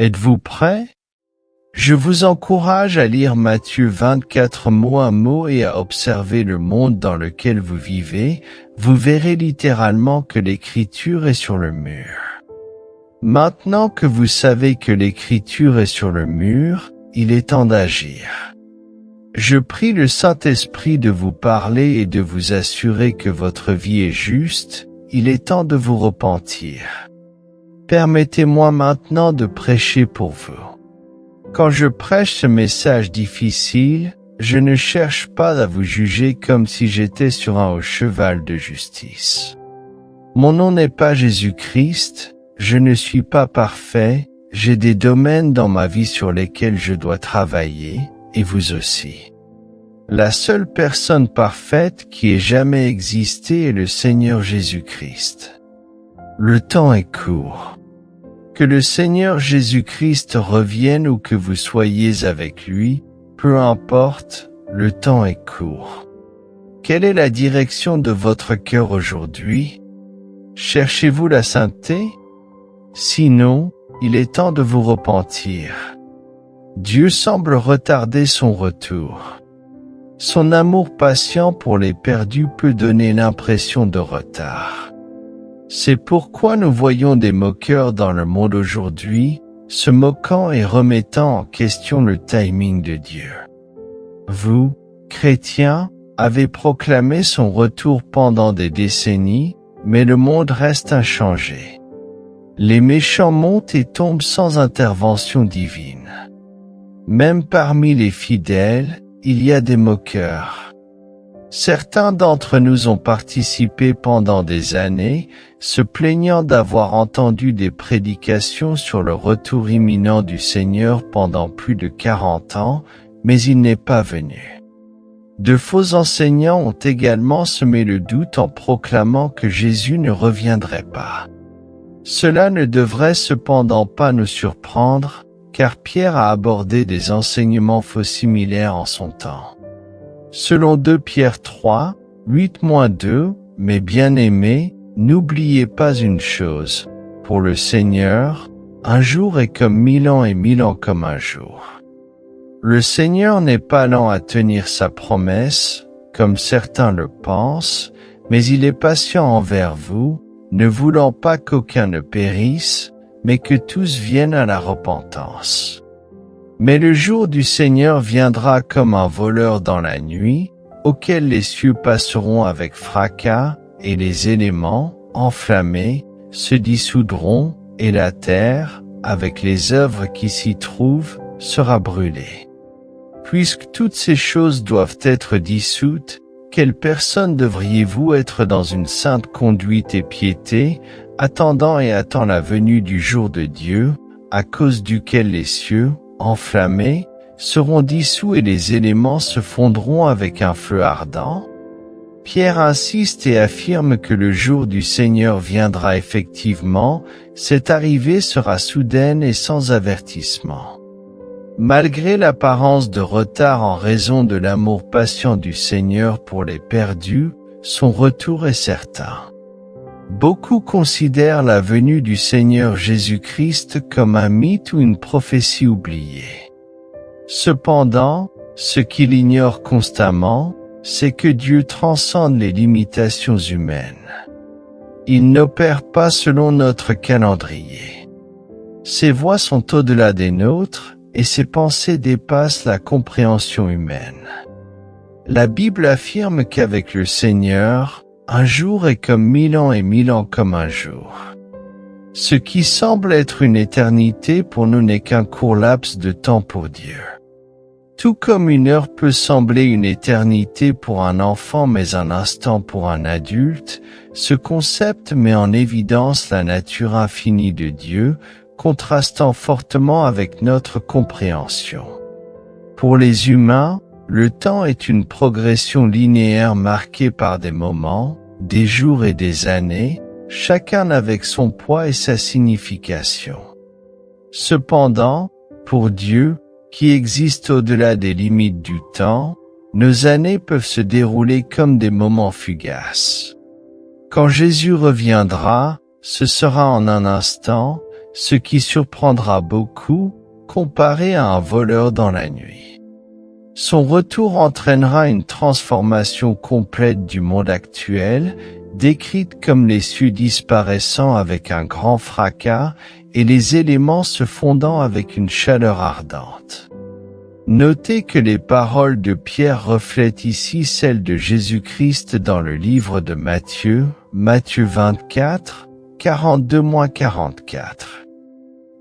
Êtes-vous prêts? Je vous encourage à lire Matthieu 24 mot à mot et à observer le monde dans lequel vous vivez. Vous verrez littéralement que l'écriture est sur le mur. Maintenant que vous savez que l'écriture est sur le mur, il est temps d'agir. Je prie le Saint-Esprit de vous parler et de vous assurer que votre vie est juste. Il est temps de vous repentir. Permettez-moi maintenant de prêcher pour vous. Quand je prêche ce message difficile, je ne cherche pas à vous juger comme si j'étais sur un haut cheval de justice. Mon nom n'est pas Jésus-Christ, je ne suis pas parfait, j'ai des domaines dans ma vie sur lesquels je dois travailler, et vous aussi. La seule personne parfaite qui ait jamais existé est le Seigneur Jésus-Christ. Le temps est court. Que le Seigneur Jésus-Christ revienne ou que vous soyez avec lui, peu importe, le temps est court. Quelle est la direction de votre cœur aujourd'hui? Cherchez-vous la sainteté? Sinon, il est temps de vous repentir. Dieu semble retarder son retour. Son amour patient pour les perdus peut donner l'impression de retard. C'est pourquoi nous voyons des moqueurs dans le monde aujourd'hui, se moquant et remettant en question le timing de Dieu. Vous, chrétiens, avez proclamé son retour pendant des décennies, mais le monde reste inchangé. Les méchants montent et tombent sans intervention divine. Même parmi les fidèles, il y a des moqueurs. Certains d'entre nous ont participé pendant des années, se plaignant d'avoir entendu des prédications sur le retour imminent du Seigneur pendant plus de 40 ans, mais il n'est pas venu. De faux enseignants ont également semé le doute en proclamant que Jésus ne reviendrait pas. Cela ne devrait cependant pas nous surprendre, car Pierre a abordé des enseignements faux similaires en son temps. Selon 2 Pierre 3, 8-2, mes bien-aimés, n'oubliez pas une chose, pour le Seigneur, un jour est comme 1000 ans et 1000 ans comme un jour. Le Seigneur n'est pas lent à tenir sa promesse, comme certains le pensent, mais il est patient envers vous, ne voulant pas qu'aucun ne périsse, mais que tous viennent à la repentance. Mais le jour du Seigneur viendra comme un voleur dans la nuit, auquel les cieux passeront avec fracas, et les éléments, enflammés, se dissoudront, et la terre, avec les œuvres qui s'y trouvent, sera brûlée. Puisque toutes ces choses doivent être dissoutes, quelle personne devriez-vous être dans une sainte conduite et piété, attendant la venue du jour de Dieu, à cause duquel les cieux, enflammés, seront dissous et les éléments se fondront avec un feu ardent? Pierre insiste et affirme que le jour du Seigneur viendra effectivement, cette arrivée sera soudaine et sans avertissement. Malgré l'apparence de retard en raison de l'amour patient du Seigneur pour les perdus, son retour est certain. Beaucoup considèrent la venue du Seigneur Jésus-Christ comme un mythe ou une prophétie oubliée. Cependant, ce qu'il ignore constamment, c'est que Dieu transcende les limitations humaines. Il n'opère pas selon notre calendrier. Ses voies sont au-delà des nôtres, et ses pensées dépassent la compréhension humaine. La Bible affirme qu'avec le Seigneur, un jour est comme 1000 ans et 1000 ans comme un jour. Ce qui semble être une éternité pour nous n'est qu'un court laps de temps pour Dieu. Tout comme une heure peut sembler une éternité pour un enfant mais un instant pour un adulte, ce concept met en évidence la nature infinie de Dieu, contrastant fortement avec notre compréhension. Pour les humains, le temps est une progression linéaire marquée par des moments, des jours et des années, chacun avec son poids et sa signification. Cependant, pour Dieu, qui existe au-delà des limites du temps, nos années peuvent se dérouler comme des moments fugaces. Quand Jésus reviendra, ce sera en un instant, ce qui surprendra beaucoup, comparé à un voleur dans la nuit. Son retour entraînera une transformation complète du monde actuel, décrite comme les cieux disparaissant avec un grand fracas et les éléments se fondant avec une chaleur ardente. Notez que les paroles de Pierre reflètent ici celles de Jésus-Christ dans le livre de Matthieu, Matthieu 24, 42-44.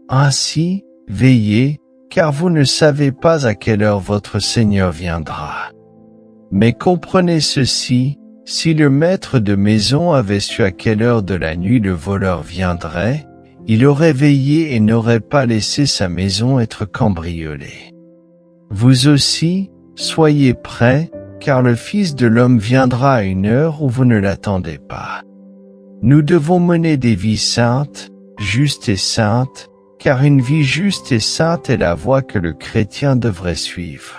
Ainsi, veillez, car vous ne savez pas à quelle heure votre Seigneur viendra. Mais comprenez ceci, si le maître de maison avait su à quelle heure de la nuit le voleur viendrait, il aurait veillé et n'aurait pas laissé sa maison être cambriolée. Vous aussi, soyez prêts, car le Fils de l'homme viendra à une heure où vous ne l'attendez pas. Nous devons mener des vies saintes, justes et saintes, car une vie juste et sainte est la voie que le chrétien devrait suivre.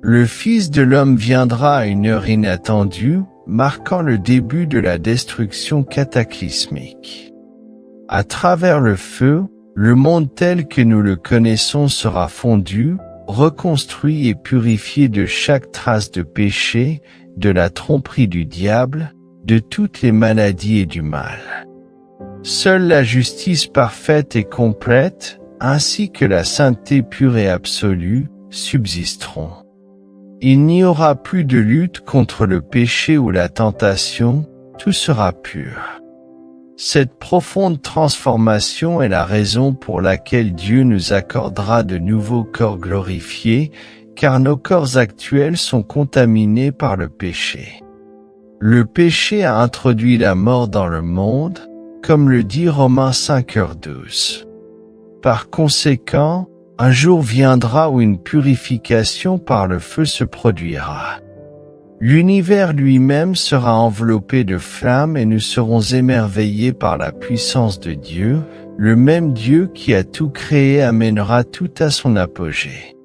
Le Fils de l'homme viendra à une heure inattendue, marquant le début de la destruction cataclysmique. À travers le feu, le monde tel que nous le connaissons sera fondu, reconstruit et purifié de chaque trace de péché, de la tromperie du diable, de toutes les maladies et du mal. Seule la justice parfaite et complète, ainsi que la sainteté pure et absolue, subsisteront. Il n'y aura plus de lutte contre le péché ou la tentation, tout sera pur. Cette profonde transformation est la raison pour laquelle Dieu nous accordera de nouveaux corps glorifiés, car nos corps actuels sont contaminés par le péché. Le péché a introduit la mort dans le monde, comme le dit Romains 5:12. Par conséquent, un jour viendra où une purification par le feu se produira. L'univers lui-même sera enveloppé de flammes et nous serons émerveillés par la puissance de Dieu, le même Dieu qui a tout créé amènera tout à son apogée.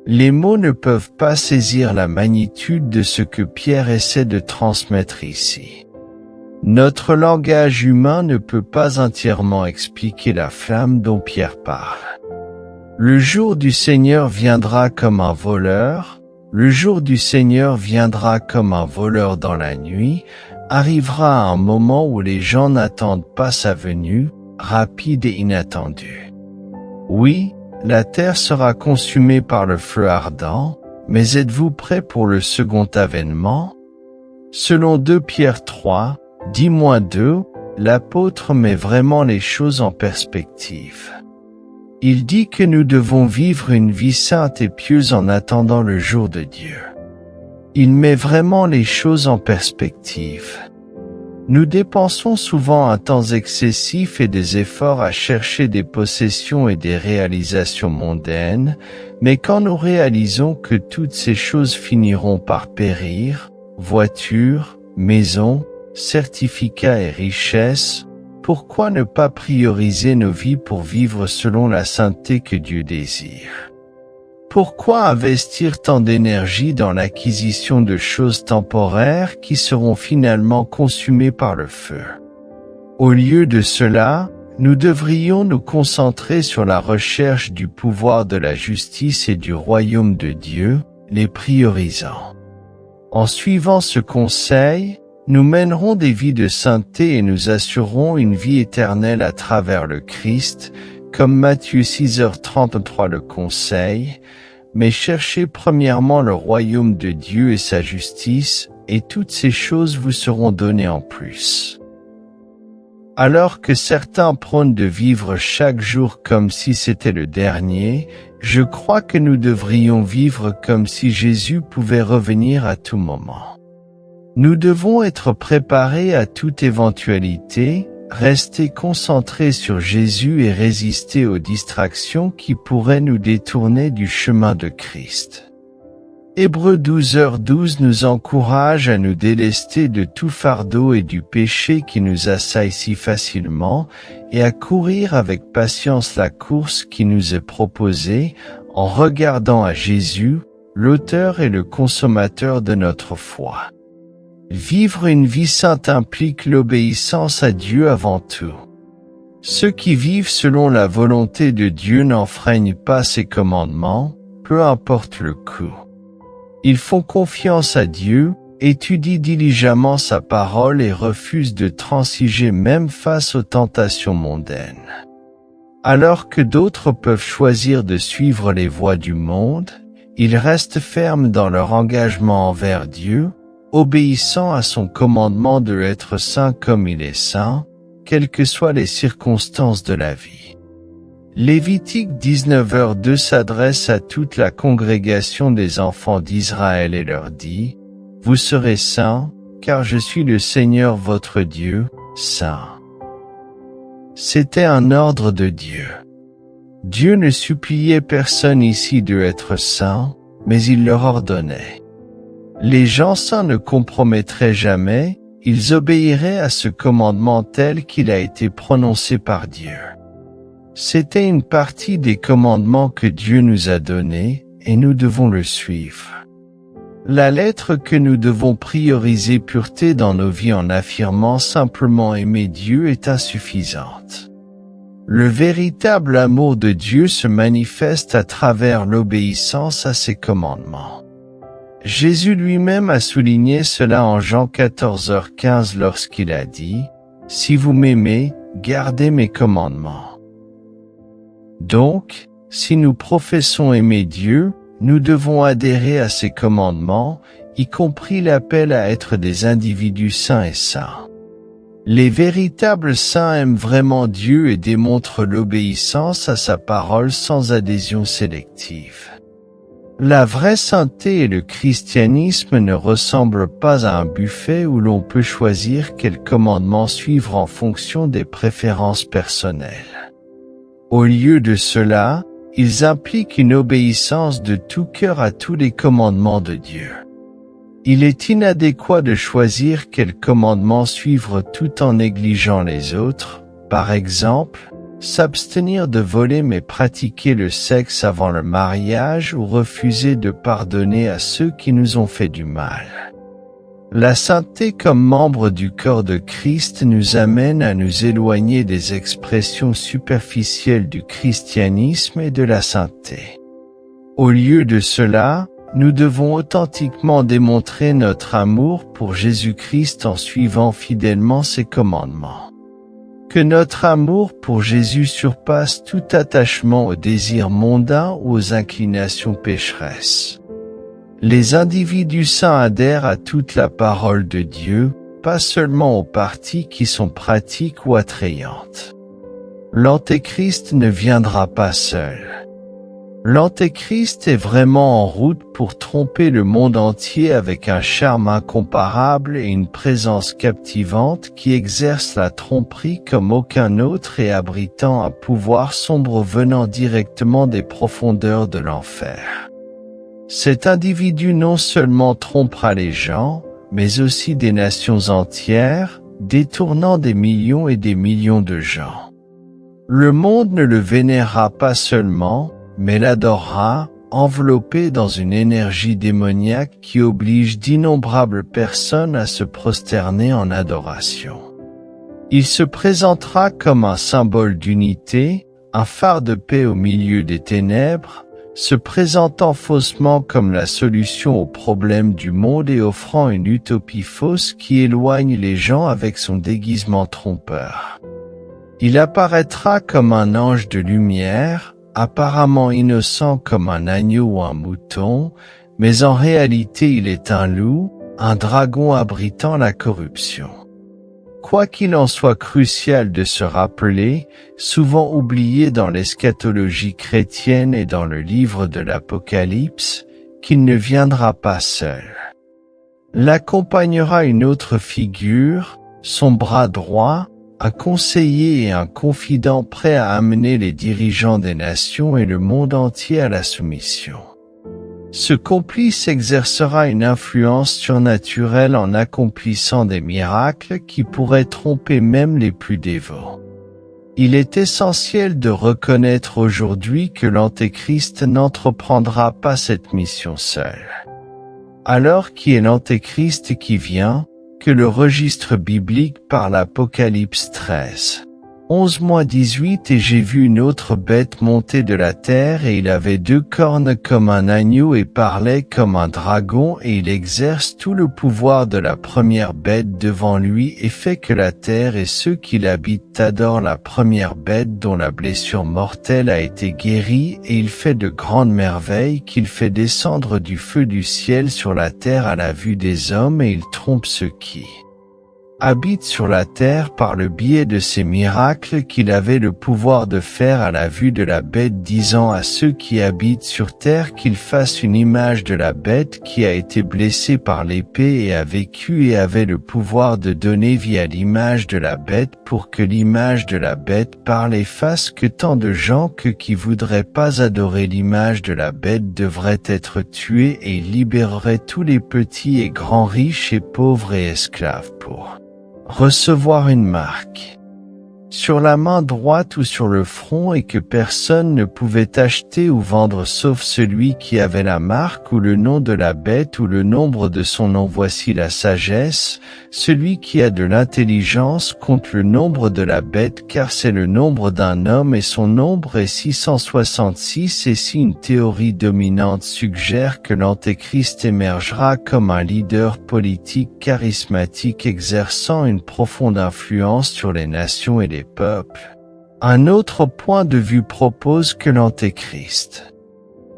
Les mots ne peuvent pas saisir la magnitude de ce que Pierre essaie de transmettre ici. Notre langage humain ne peut pas entièrement expliquer la flamme dont Pierre parle. Le jour du Seigneur viendra comme un voleur, le jour du Seigneur viendra comme un voleur dans la nuit, arrivera à un moment où les gens n'attendent pas sa venue, rapide et inattendue. Oui, la terre sera consumée par le feu ardent, mais êtes-vous prêts pour le second avènement? Selon 2 Pierre 3, 10-2, l'apôtre met vraiment les choses en perspective. Il dit que nous devons vivre une vie sainte et pieuse en attendant le jour de Dieu. Il met vraiment les choses en perspective. Nous dépensons souvent un temps excessif et des efforts à chercher des possessions et des réalisations mondaines, mais quand nous réalisons que toutes ces choses finiront par périr, voitures, maisons, certificats et richesses, pourquoi ne pas prioriser nos vies pour vivre selon la sainteté que Dieu désire? Pourquoi investir tant d'énergie dans l'acquisition de choses temporaires qui seront finalement consumées par le feu? Au lieu de cela, nous devrions nous concentrer sur la recherche du pouvoir de la justice et du royaume de Dieu, les priorisant. En suivant ce conseil, nous mènerons des vies de sainteté et nous assurerons une vie éternelle à travers le Christ, comme Matthieu 6h33 le conseille, mais cherchez premièrement le royaume de Dieu et sa justice, et toutes ces choses vous seront données en plus. Alors que certains prônent de vivre chaque jour comme si c'était le dernier, je crois que nous devrions vivre comme si Jésus pouvait revenir à tout moment. Nous devons être préparés à toute éventualité, rester concentrés sur Jésus et résister aux distractions qui pourraient nous détourner du chemin de Christ. Hébreux 12h12 nous encourage à nous délester de tout fardeau et du péché qui nous assaille si facilement et à courir avec patience la course qui nous est proposée en regardant à Jésus, l'auteur et le consommateur de notre foi. Vivre une vie sainte implique l'obéissance à Dieu avant tout. Ceux qui vivent selon la volonté de Dieu n'enfreignent pas ses commandements, peu importe le coût. Ils font confiance à Dieu, étudient diligemment sa parole et refusent de transiger même face aux tentations mondaines. Alors que d'autres peuvent choisir de suivre les voies du monde, ils restent fermes dans leur engagement envers Dieu, obéissant à son commandement de être saint comme il est saint, quelles que soient les circonstances de la vie. Lévitique 19h2 s'adresse à toute la congrégation des enfants d'Israël et leur dit: « Vous serez saints, car je suis le Seigneur votre Dieu, saint. » C'était un ordre de Dieu. Dieu ne suppliait personne ici de être saint, mais il leur ordonnait. Les gens saints ne compromettraient jamais, ils obéiraient à ce commandement tel qu'il a été prononcé par Dieu. C'était une partie des commandements que Dieu nous a donnés, et nous devons le suivre. La lettre que nous devons prioriser pureté dans nos vies en affirmant simplement aimer Dieu est insuffisante. Le véritable amour de Dieu se manifeste à travers l'obéissance à ses commandements. Jésus lui-même a souligné cela en Jean 14h15 lorsqu'il a dit: « Si vous m'aimez, gardez mes commandements. » Donc, si nous professons aimer Dieu, nous devons adhérer à ses commandements, y compris l'appel à être des individus saints et saints. Les véritables saints aiment vraiment Dieu et démontrent l'obéissance à sa parole sans adhésion sélective. La vraie sainteté et le christianisme ne ressemblent pas à un buffet où l'on peut choisir quel commandement suivre en fonction des préférences personnelles. Au lieu de cela, ils impliquent une obéissance de tout cœur à tous les commandements de Dieu. Il est inadéquat de choisir quel commandement suivre tout en négligeant les autres, par exemple, s'abstenir de voler mais pratiquer le sexe avant le mariage ou refuser de pardonner à ceux qui nous ont fait du mal. La sainteté comme membre du corps de Christ nous amène à nous éloigner des expressions superficielles du christianisme et de la sainteté. Au lieu de cela, nous devons authentiquement démontrer notre amour pour Jésus-Christ en suivant fidèlement ses commandements. Que notre amour pour Jésus surpasse tout attachement aux désirs mondains ou aux inclinations pécheresses. Les individus saints adhèrent à toute la parole de Dieu, pas seulement aux parties qui sont pratiques ou attrayantes. L'Antéchrist ne viendra pas seul. L'Antéchrist est vraiment en route pour tromper le monde entier avec un charme incomparable et une présence captivante qui exerce la tromperie comme aucun autre et abritant un pouvoir sombre venant directement des profondeurs de l'enfer. Cet individu non seulement trompera les gens, mais aussi des nations entières, détournant des millions et des millions de gens. Le monde ne le vénérera pas seulement, mais l'adorera, enveloppé dans une énergie démoniaque qui oblige d'innombrables personnes à se prosterner en adoration. Il se présentera comme un symbole d'unité, un phare de paix au milieu des ténèbres, se présentant faussement comme la solution aux problèmes du monde et offrant une utopie fausse qui éloigne les gens avec son déguisement trompeur. Il apparaîtra comme un ange de lumière, apparemment innocent comme un agneau ou un mouton, mais en réalité il est un loup, un dragon abritant la corruption. Quoi qu'il en soit crucial de se rappeler, souvent oublié dans l'eschatologie chrétienne et dans le livre de l'Apocalypse, qu'il ne viendra pas seul. L'accompagnera une autre figure, son bras droit, un conseiller et un confident prêt à amener les dirigeants des nations et le monde entier à la soumission. Ce complice exercera une influence surnaturelle en accomplissant des miracles qui pourraient tromper même les plus dévots. Il est essentiel de reconnaître aujourd'hui que l'Antéchrist n'entreprendra pas cette mission seul. Alors qui est l'Antéchrist qui vient? Que le registre biblique par l'Apocalypse 13. 11-18 Et j'ai vu une autre bête monter de la terre, et il avait 2 cornes comme un agneau et parlait comme un dragon, et il exerce tout le pouvoir de la première bête devant lui, et fait que la terre et ceux qui l'habitent adorent la première bête dont la blessure mortelle a été guérie, et il fait de grandes merveilles, qu'il fait descendre du feu du ciel sur la terre à la vue des hommes, et il trompe ceux qui habite sur la terre par le biais de ces miracles qu'il avait le pouvoir de faire à la vue de la bête, disant à ceux qui habitent sur terre qu'ils fassent une image de la bête qui a été blessée par l'épée et a vécu, et avait le pouvoir de donner vie à l'image de la bête pour que l'image de la bête parle et fasse que tant de gens qui voudraient pas adorer l'image de la bête devraient être tués, et il libérerait tous les petits et grands, riches et pauvres et esclaves pour recevoir une marque sur la main droite ou sur le front, et que personne ne pouvait acheter ou vendre sauf celui qui avait la marque ou le nom de la bête ou le nombre de son nom. Voici la sagesse. Celui qui a de l'intelligence compte le nombre de la bête, car c'est le nombre d'un homme et son nombre est 666. Et si une théorie dominante suggère que l'Antéchrist émergera comme un leader politique charismatique exerçant une profonde influence sur les nations et les peuples, un autre point de vue propose que l'Antéchrist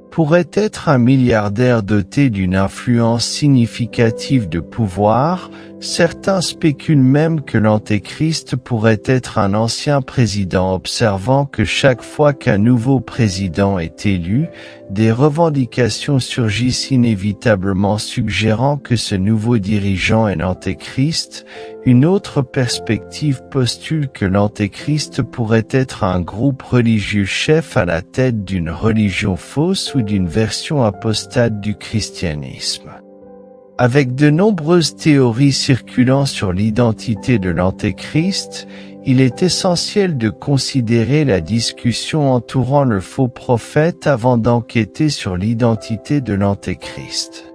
pourrait être un milliardaire doté d'une influence significative de pouvoir. Certains spéculent même que l'Antéchrist pourrait être un ancien président, observant que chaque fois qu'un nouveau président est élu, des revendications surgissent inévitablement suggérant que ce nouveau dirigeant est l'Antéchrist. Une autre perspective postule que l'Antéchrist pourrait être un groupe religieux chef à la tête d'une religion fausse ou d'une version apostate du christianisme. Avec de nombreuses théories circulant sur l'identité de l'Antéchrist, il est essentiel de considérer la discussion entourant le faux prophète avant d'enquêter sur l'identité de l'Antéchrist.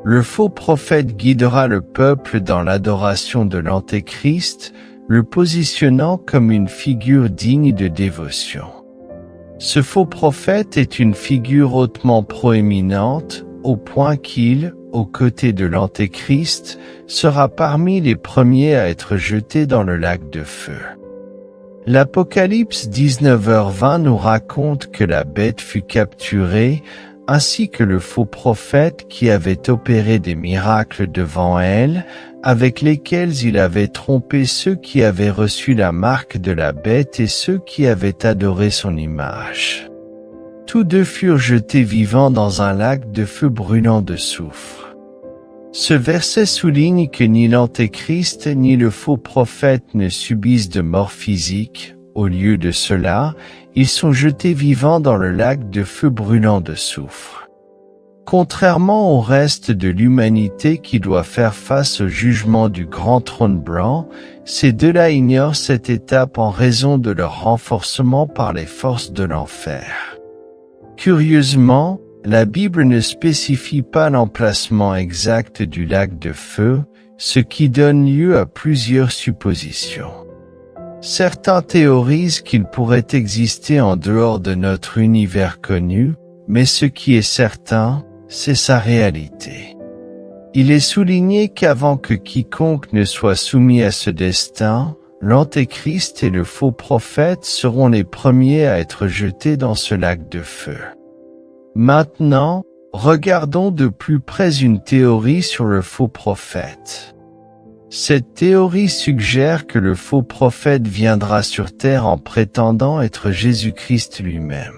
Le faux prophète guidera le peuple dans l'adoration de l'Antéchrist, le positionnant comme une figure digne de dévotion. Ce faux prophète est une figure hautement proéminente, au point qu'il, aux côtés de l'Antéchrist, sera parmi les premiers à être jeté dans le lac de feu. L'Apocalypse 19h20 nous raconte que la bête fut capturée, ainsi que le faux prophète qui avait opéré des miracles devant elle, avec lesquels il avait trompé ceux qui avaient reçu la marque de la bête et ceux qui avaient adoré son image. Tous deux furent jetés vivants dans un lac de feu brûlant de soufre. Ce verset souligne que ni l'Antéchrist ni le faux prophète ne subissent de mort physique. Au lieu de cela, ils sont jetés vivants dans le lac de feu brûlant de soufre. Contrairement au reste de l'humanité qui doit faire face au jugement du grand trône blanc, ces deux-là ignorent cette étape en raison de leur renforcement par les forces de l'enfer. Curieusement, la Bible ne spécifie pas l'emplacement exact du lac de feu, ce qui donne lieu à plusieurs suppositions. Certains théorisent qu'il pourrait exister en dehors de notre univers connu, mais ce qui est certain, c'est sa réalité. Il est souligné qu'avant que quiconque ne soit soumis à ce destin, l'Antéchrist et le faux prophète seront les premiers à être jetés dans ce lac de feu. Maintenant, regardons de plus près une théorie sur le faux prophète. Cette théorie suggère que le faux prophète viendra sur terre en prétendant être Jésus-Christ lui-même.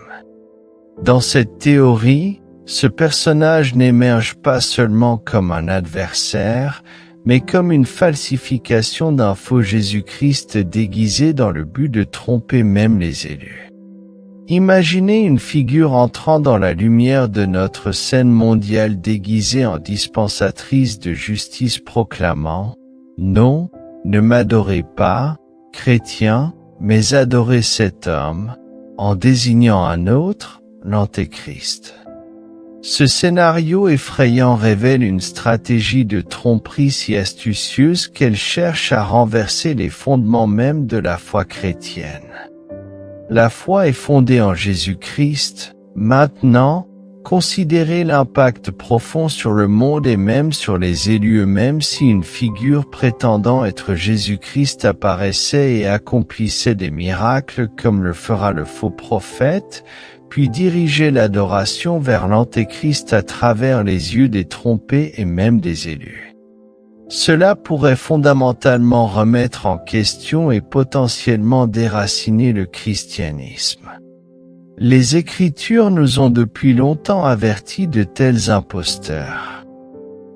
Dans cette théorie, ce personnage n'émerge pas seulement comme un adversaire, mais comme une falsification d'un faux Jésus-Christ déguisé dans le but de tromper même les élus. Imaginez une figure entrant dans la lumière de notre scène mondiale déguisée en dispensatrice de justice proclamant « Non, ne m'adorez pas, chrétiens, mais adorez cet homme », en désignant un autre, l'Antéchrist. Ce scénario effrayant révèle une stratégie de tromperie si astucieuse qu'elle cherche à renverser les fondements mêmes de la foi chrétienne. La foi est fondée en Jésus-Christ. Maintenant, considérez l'impact profond sur le monde et même sur les élus eux-mêmes si une figure prétendant être Jésus-Christ apparaissait et accomplissait des miracles comme le fera le faux prophète, puis dirigeait l'adoration vers l'Antéchrist à travers les yeux des trompés et même des élus. Cela pourrait fondamentalement remettre en question et potentiellement déraciner le christianisme. Les Écritures nous ont depuis longtemps avertis de tels imposteurs.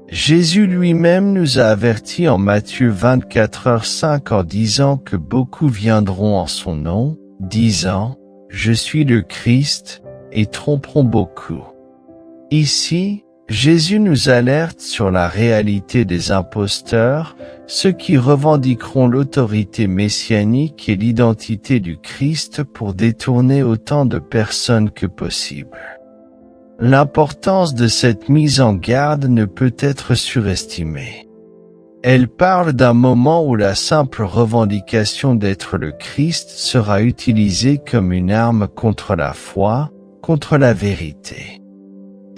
Jésus lui-même nous a avertis en Matthieu 24:5 en disant que beaucoup viendront en son nom, disant « Je suis le Christ » et tromperont beaucoup. Ici, Jésus nous alerte sur la réalité des imposteurs, ceux qui revendiqueront l'autorité messianique et l'identité du Christ pour détourner autant de personnes que possible. L'importance de cette mise en garde ne peut être surestimée. Elle parle d'un moment où la simple revendication d'être le Christ sera utilisée comme une arme contre la foi, contre la vérité.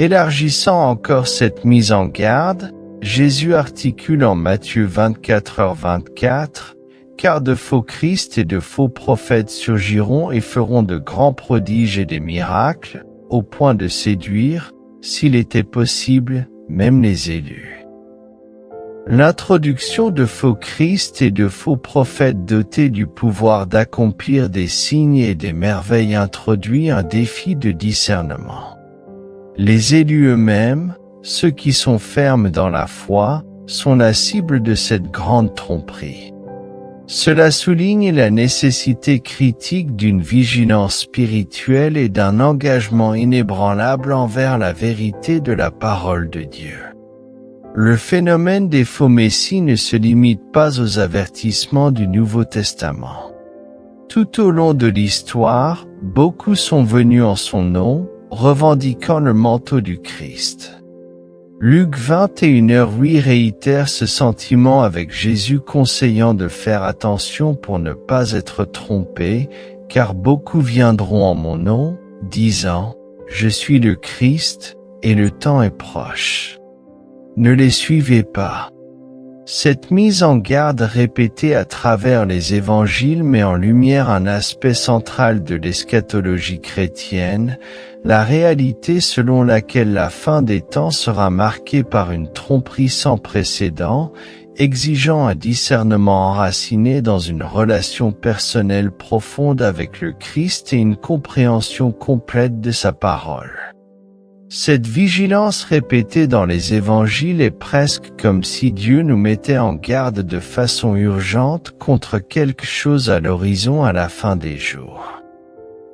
Élargissant encore cette mise en garde, Jésus articule en Matthieu 24:24, « Car de faux Christ et de faux prophètes surgiront et feront de grands prodiges et des miracles, au point de séduire, s'il était possible, même les élus. » L'introduction de faux Christ et de faux prophètes dotés du pouvoir d'accomplir des signes et des merveilles introduit un défi de discernement. Les élus eux-mêmes, ceux qui sont fermes dans la foi, sont la cible de cette grande tromperie. Cela souligne la nécessité critique d'une vigilance spirituelle et d'un engagement inébranlable envers la vérité de la parole de Dieu. Le phénomène des faux messies ne se limite pas aux avertissements du Nouveau Testament. Tout au long de l'histoire, beaucoup sont venus en son nom, revendiquant le manteau du Christ. Luc 21h08 réitère ce sentiment avec Jésus conseillant de faire attention pour ne pas être trompé, car beaucoup viendront en mon nom, disant « Je suis le Christ, et le temps est proche. » Ne les suivez pas. Cette mise en garde répétée à travers les évangiles met en lumière un aspect central de l'eschatologie chrétienne, la réalité selon laquelle la fin des temps sera marquée par une tromperie sans précédent, exigeant un discernement enraciné dans une relation personnelle profonde avec le Christ et une compréhension complète de sa parole. Cette vigilance répétée dans les évangiles est presque comme si Dieu nous mettait en garde de façon urgente contre quelque chose à l'horizon à la fin des jours.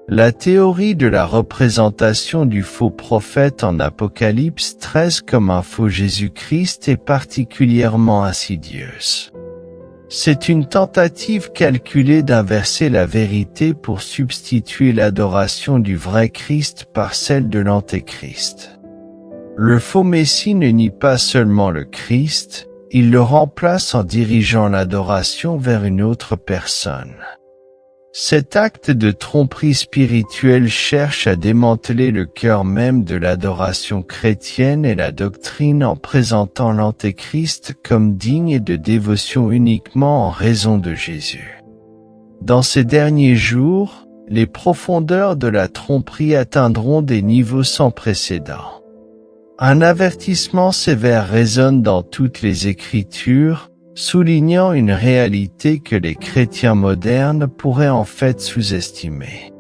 La théorie de la représentation du faux prophète en Apocalypse 13 comme un faux Jésus-Christ est particulièrement insidieuse. C'est une tentative calculée d'inverser la vérité pour substituer l'adoration du vrai Christ par celle de l'Antéchrist. Le faux Messie ne nie pas seulement le Christ, il le remplace en dirigeant l'adoration vers une autre personne. Cet acte de tromperie spirituelle cherche à démanteler le cœur même de l'adoration chrétienne et la doctrine en présentant l'Antéchrist comme digne de dévotion uniquement en raison de Jésus. Dans ces derniers jours, les profondeurs de la tromperie atteindront des niveaux sans précédent. Un avertissement sévère résonne dans toutes les Écritures, soulignant une réalité que les chrétiens modernes pourraient en fait sous-estimer.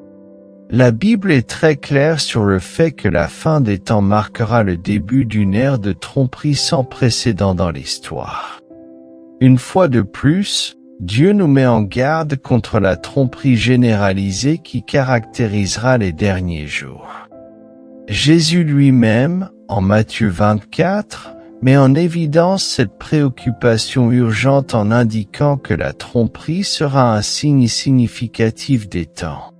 La Bible est très claire sur le fait que la fin des temps marquera le début d'une ère de tromperie sans précédent dans l'histoire. Une fois de plus, Dieu nous met en garde contre la tromperie généralisée qui caractérisera les derniers jours. Jésus lui-même, en Matthieu 24, met en évidence cette préoccupation urgente en indiquant que la tromperie sera un signe significatif des temps.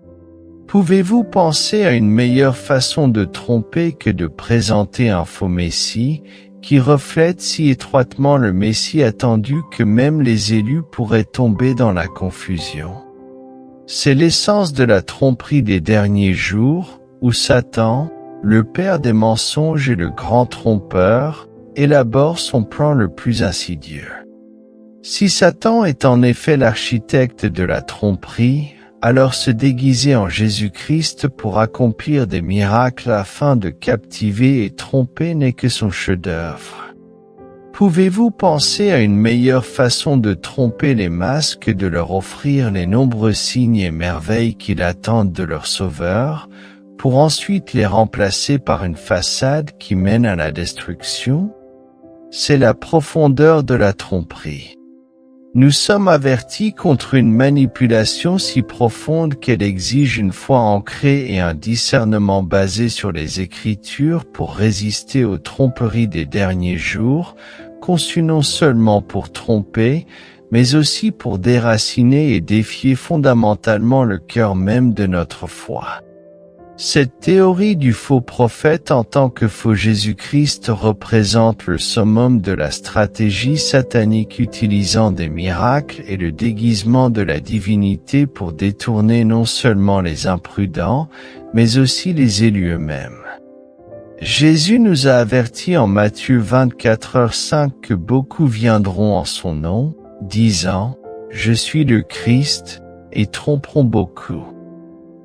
Pouvez-vous penser à une meilleure façon de tromper que de présenter un faux Messie, qui reflète si étroitement le Messie attendu que même les élus pourraient tomber dans la confusion? C'est l'essence de la tromperie des derniers jours, où Satan, le père des mensonges et le grand trompeur, élabore son plan le plus insidieux. Si Satan est en effet l'architecte de la tromperie, alors se déguiser en Jésus-Christ pour accomplir des miracles afin de captiver et tromper n'est que son chef-d'œuvre. Pouvez-vous penser à une meilleure façon de tromper les masses que de leur offrir les nombreux signes et merveilles qu'ils attendent de leur Sauveur, pour ensuite les remplacer par une façade qui mène à la destruction? C'est la profondeur de la tromperie. Nous sommes avertis contre une manipulation si profonde qu'elle exige une foi ancrée et un discernement basé sur les Écritures pour résister aux tromperies des derniers jours, conçues non seulement pour tromper, mais aussi pour déraciner et défier fondamentalement le cœur même de notre foi. Cette théorie du faux prophète en tant que faux Jésus-Christ représente le summum de la stratégie satanique utilisant des miracles et le déguisement de la divinité pour détourner non seulement les imprudents, mais aussi les élus eux-mêmes. Jésus nous a avertis en Matthieu 24h5 que beaucoup viendront en son nom, disant « Je suis le Christ » et tromperont beaucoup.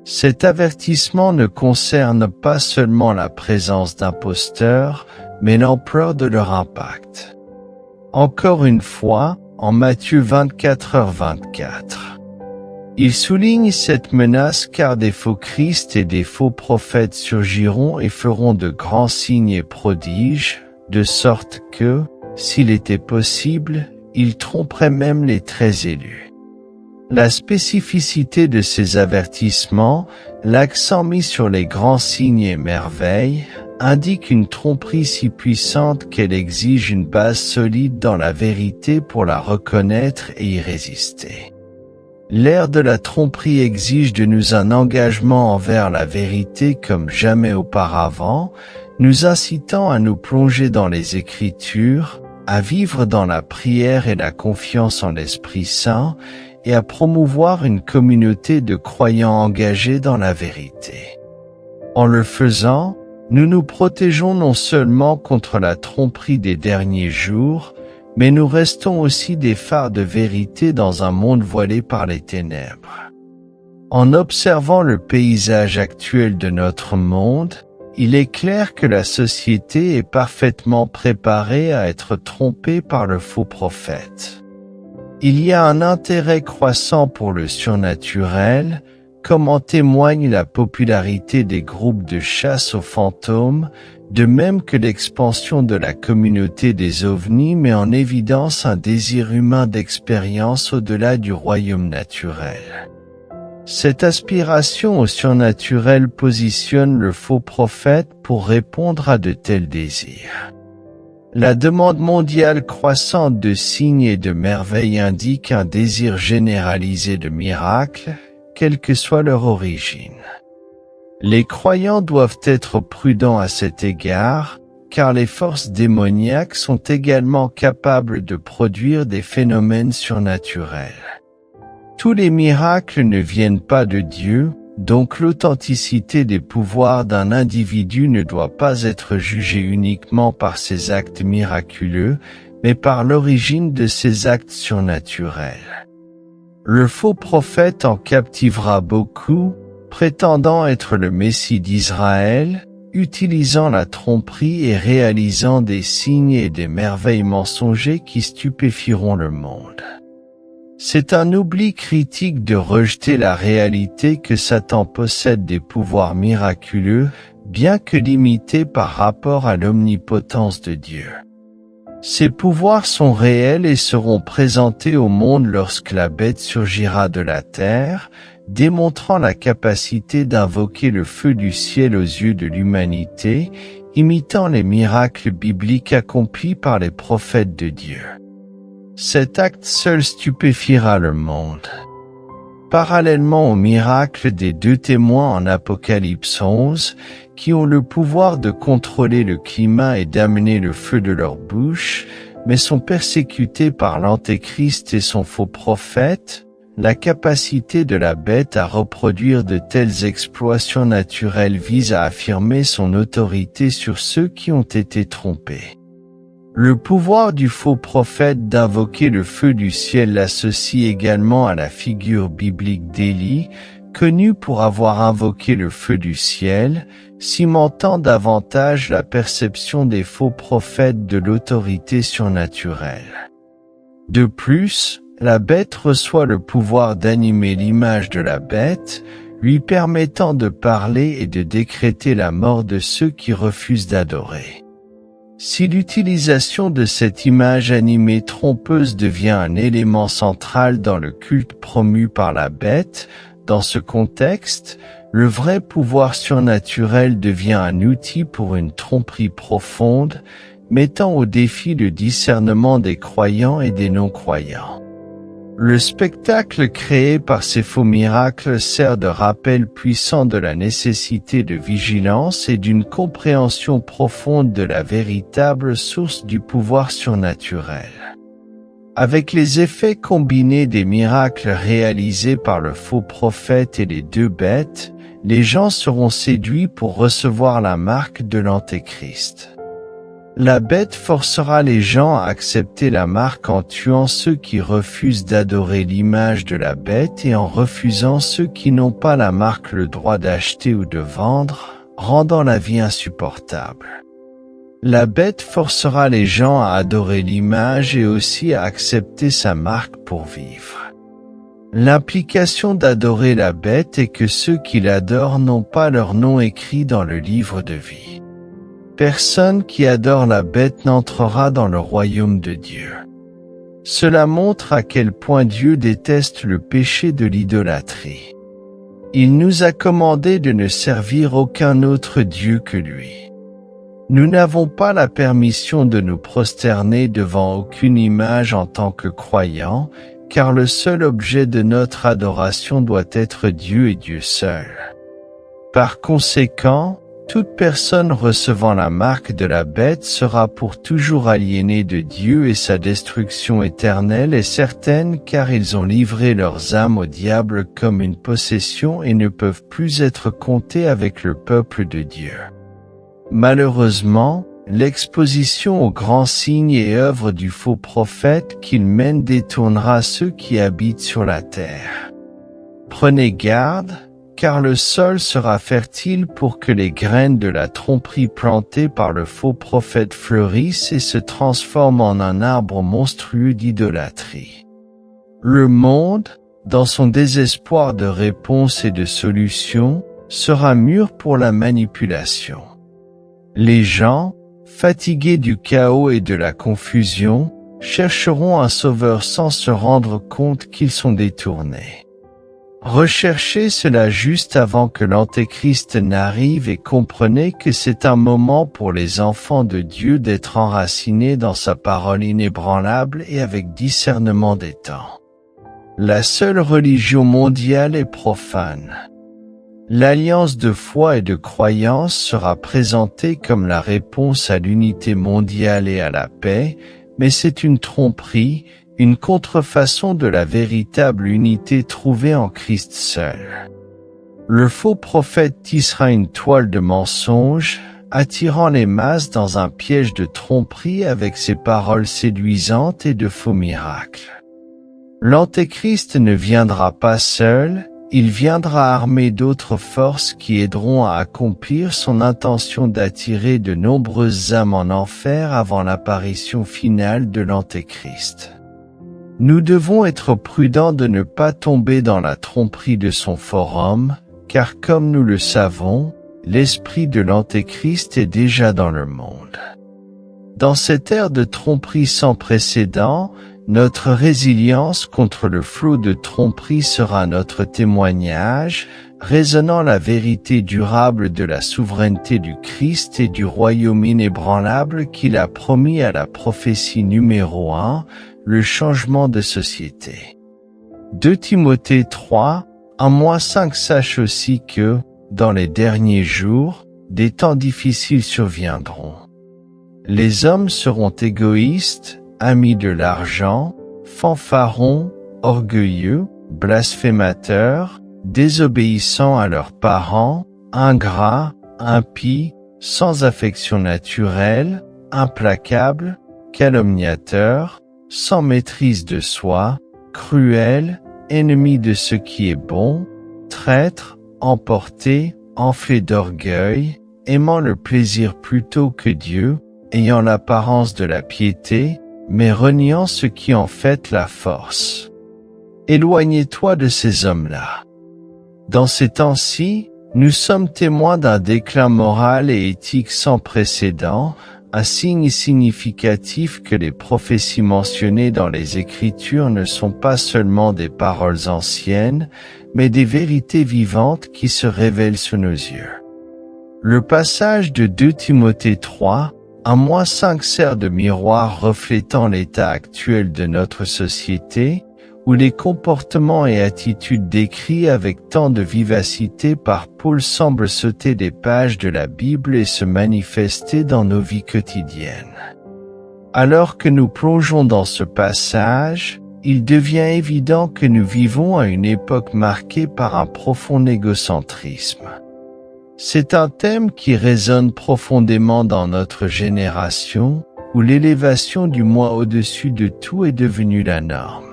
Cet avertissement ne concerne pas seulement la présence d'imposteurs, mais l'ampleur de leur impact. Encore une fois, en Matthieu 24h24. Il souligne cette menace car des faux Christ et des faux prophètes surgiront et feront de grands signes et prodiges, de sorte que, s'il était possible, ils tromperaient même les très élus. La spécificité de ces avertissements, l'accent mis sur les grands signes et merveilles, indique une tromperie si puissante qu'elle exige une base solide dans la vérité pour la reconnaître et y résister. L'ère de la tromperie exige de nous un engagement envers la vérité comme jamais auparavant, nous incitant à nous plonger dans les Écritures, à vivre dans la prière et la confiance en l'Esprit Saint, et à promouvoir une communauté de croyants engagés dans la vérité. En le faisant, nous nous protégeons non seulement contre la tromperie des derniers jours, mais nous restons aussi des phares de vérité dans un monde voilé par les ténèbres. En observant le paysage actuel de notre monde, il est clair que la société est parfaitement préparée à être trompée par le faux prophète. Il y a un intérêt croissant pour le surnaturel, comme en témoigne la popularité des groupes de chasse aux fantômes, de même que l'expansion de la communauté des ovnis met en évidence un désir humain d'expérience au-delà du royaume naturel. Cette aspiration au surnaturel positionne le faux prophète pour répondre à de tels désirs. La demande mondiale croissante de signes et de merveilles indique un désir généralisé de miracles, quelle que soit leur origine. Les croyants doivent être prudents à cet égard, car les forces démoniaques sont également capables de produire des phénomènes surnaturels. Tous les miracles ne viennent pas de Dieu, donc l'authenticité des pouvoirs d'un individu ne doit pas être jugée uniquement par ses actes miraculeux, mais par l'origine de ses actes surnaturels. Le faux prophète en captivera beaucoup, prétendant être le Messie d'Israël, utilisant la tromperie et réalisant des signes et des merveilles mensongers qui stupéfieront le monde. C'est un oubli critique de rejeter la réalité que Satan possède des pouvoirs miraculeux, bien que limités par rapport à l'omnipotence de Dieu. Ces pouvoirs sont réels et seront présentés au monde lorsque la bête surgira de la terre, démontrant la capacité d'invoquer le feu du ciel aux yeux de l'humanité, imitant les miracles bibliques accomplis par les prophètes de Dieu. Cet acte seul stupéfiera le monde. parallèlement au miracle des 2 témoins en Apocalypse 11, qui ont le pouvoir de contrôler le climat et d'amener le feu de leur bouche, mais sont persécutés par l'Antéchrist et son faux prophète, la capacité de la bête à reproduire de tels exploits surnaturels vise à affirmer son autorité sur ceux qui ont été trompés. Le pouvoir du faux prophète d'invoquer le feu du ciel l'associe également à la figure biblique d'Élie, connu pour avoir invoqué le feu du ciel, cimentant davantage la perception des faux prophètes de l'autorité surnaturelle. De plus, la bête reçoit le pouvoir d'animer l'image de la bête, lui permettant de parler et de décréter la mort de ceux qui refusent d'adorer. Si l'utilisation de cette image animée trompeuse devient un élément central dans le culte promu par la bête, dans ce contexte, le vrai pouvoir surnaturel devient un outil pour une tromperie profonde, mettant au défi le discernement des croyants et des non-croyants. Le spectacle créé par ces faux miracles sert de rappel puissant de la nécessité de vigilance et d'une compréhension profonde de la véritable source du pouvoir surnaturel. Avec les effets combinés des miracles réalisés par le faux prophète et les 2 bêtes, les gens seront séduits pour recevoir la marque de l'Antéchrist. La bête forcera les gens à accepter la marque en tuant ceux qui refusent d'adorer l'image de la bête et en refusant ceux qui n'ont pas la marque le droit d'acheter ou de vendre, rendant la vie insupportable. La bête forcera les gens à adorer l'image et aussi à accepter sa marque pour vivre. L'implication d'adorer la bête est que ceux qui l'adorent n'ont pas leur nom écrit dans le livre de vie. Personne qui adore la bête n'entrera dans le royaume de Dieu. Cela montre à quel point Dieu déteste le péché de l'idolâtrie. Il nous a commandé de ne servir aucun autre Dieu que lui. Nous n'avons pas la permission de nous prosterner devant aucune image en tant que croyants, car le seul objet de notre adoration doit être Dieu et Dieu seul. Par conséquent, toute personne recevant la marque de la bête sera pour toujours aliénée de Dieu et sa destruction éternelle est certaine car ils ont livré leurs âmes au diable comme une possession et ne peuvent plus être comptés avec le peuple de Dieu. Malheureusement, l'exposition aux grands signes et œuvres du faux prophète qu'il mène détournera ceux qui habitent sur la terre. Prenez garde, car le sol sera fertile pour que les graines de la tromperie plantées par le faux prophète fleurissent et se transforment en un arbre monstrueux d'idolâtrie. Le monde, dans son désespoir de réponse et de solution, sera mûr pour la manipulation. Les gens, fatigués du chaos et de la confusion, chercheront un sauveur sans se rendre compte qu'ils sont détournés. Recherchez cela juste avant que l'Antéchrist n'arrive et comprenez que c'est un moment pour les enfants de Dieu d'être enracinés dans sa parole inébranlable et avec discernement des temps. La seule religion mondiale est profane. L'alliance de foi et de croyance sera présentée comme la réponse à l'unité mondiale et à la paix, mais c'est une tromperie, une contrefaçon de la véritable unité trouvée en Christ seul. Le faux prophète tissera une toile de mensonges, attirant les masses dans un piège de tromperie avec ses paroles séduisantes et de faux miracles. L'Antéchrist ne viendra pas seul, il viendra armé d'autres forces qui aideront à accomplir son intention d'attirer de nombreuses âmes en enfer avant l'apparition finale de l'Antéchrist. Nous devons être prudents de ne pas tomber dans la tromperie de son forum, car comme nous le savons, l'esprit de l'Antéchrist est déjà dans le monde. Dans cette ère de tromperie sans précédent, notre résilience contre le flot de tromperie sera notre témoignage, résonnant la vérité durable de la souveraineté du Christ et du royaume inébranlable qu'il a promis à la prophétie numéro 1, le changement de société. 2 Timothée 3, 1-5. Sache aussi que, dans les derniers jours, des temps difficiles surviendront. Les hommes seront égoïstes, amis de l'argent, fanfarons, orgueilleux, blasphémateurs, désobéissants à leurs parents, ingrats, impies, sans affection naturelle, implacables, calomniateurs, sans maîtrise de soi, cruels, ennemis de ce qui est bon, traîtres, emportés, enflés d'orgueil, aimant le plaisir plutôt que Dieu, ayant l'apparence de la piété, mais reniant ce qui en fait la force. Éloignez-toi de ces hommes-là. Dans ces temps-ci, nous sommes témoins d'un déclin moral et éthique sans précédent, un signe significatif que les prophéties mentionnées dans les Écritures ne sont pas seulement des paroles anciennes, mais des vérités vivantes qui se révèlent sous nos yeux. Le passage de 2 Timothée 3, 1-5 sert de miroir reflétant l'état actuel de notre société, où les comportements et attitudes décrits avec tant de vivacité par Paul semblent sauter des pages de la Bible et se manifester dans nos vies quotidiennes. Alors que nous plongeons dans ce passage, il devient évident que nous vivons à une époque marquée par un profond égocentrisme. C'est un thème qui résonne profondément dans notre génération, où l'élévation du moi au-dessus de tout est devenue la norme.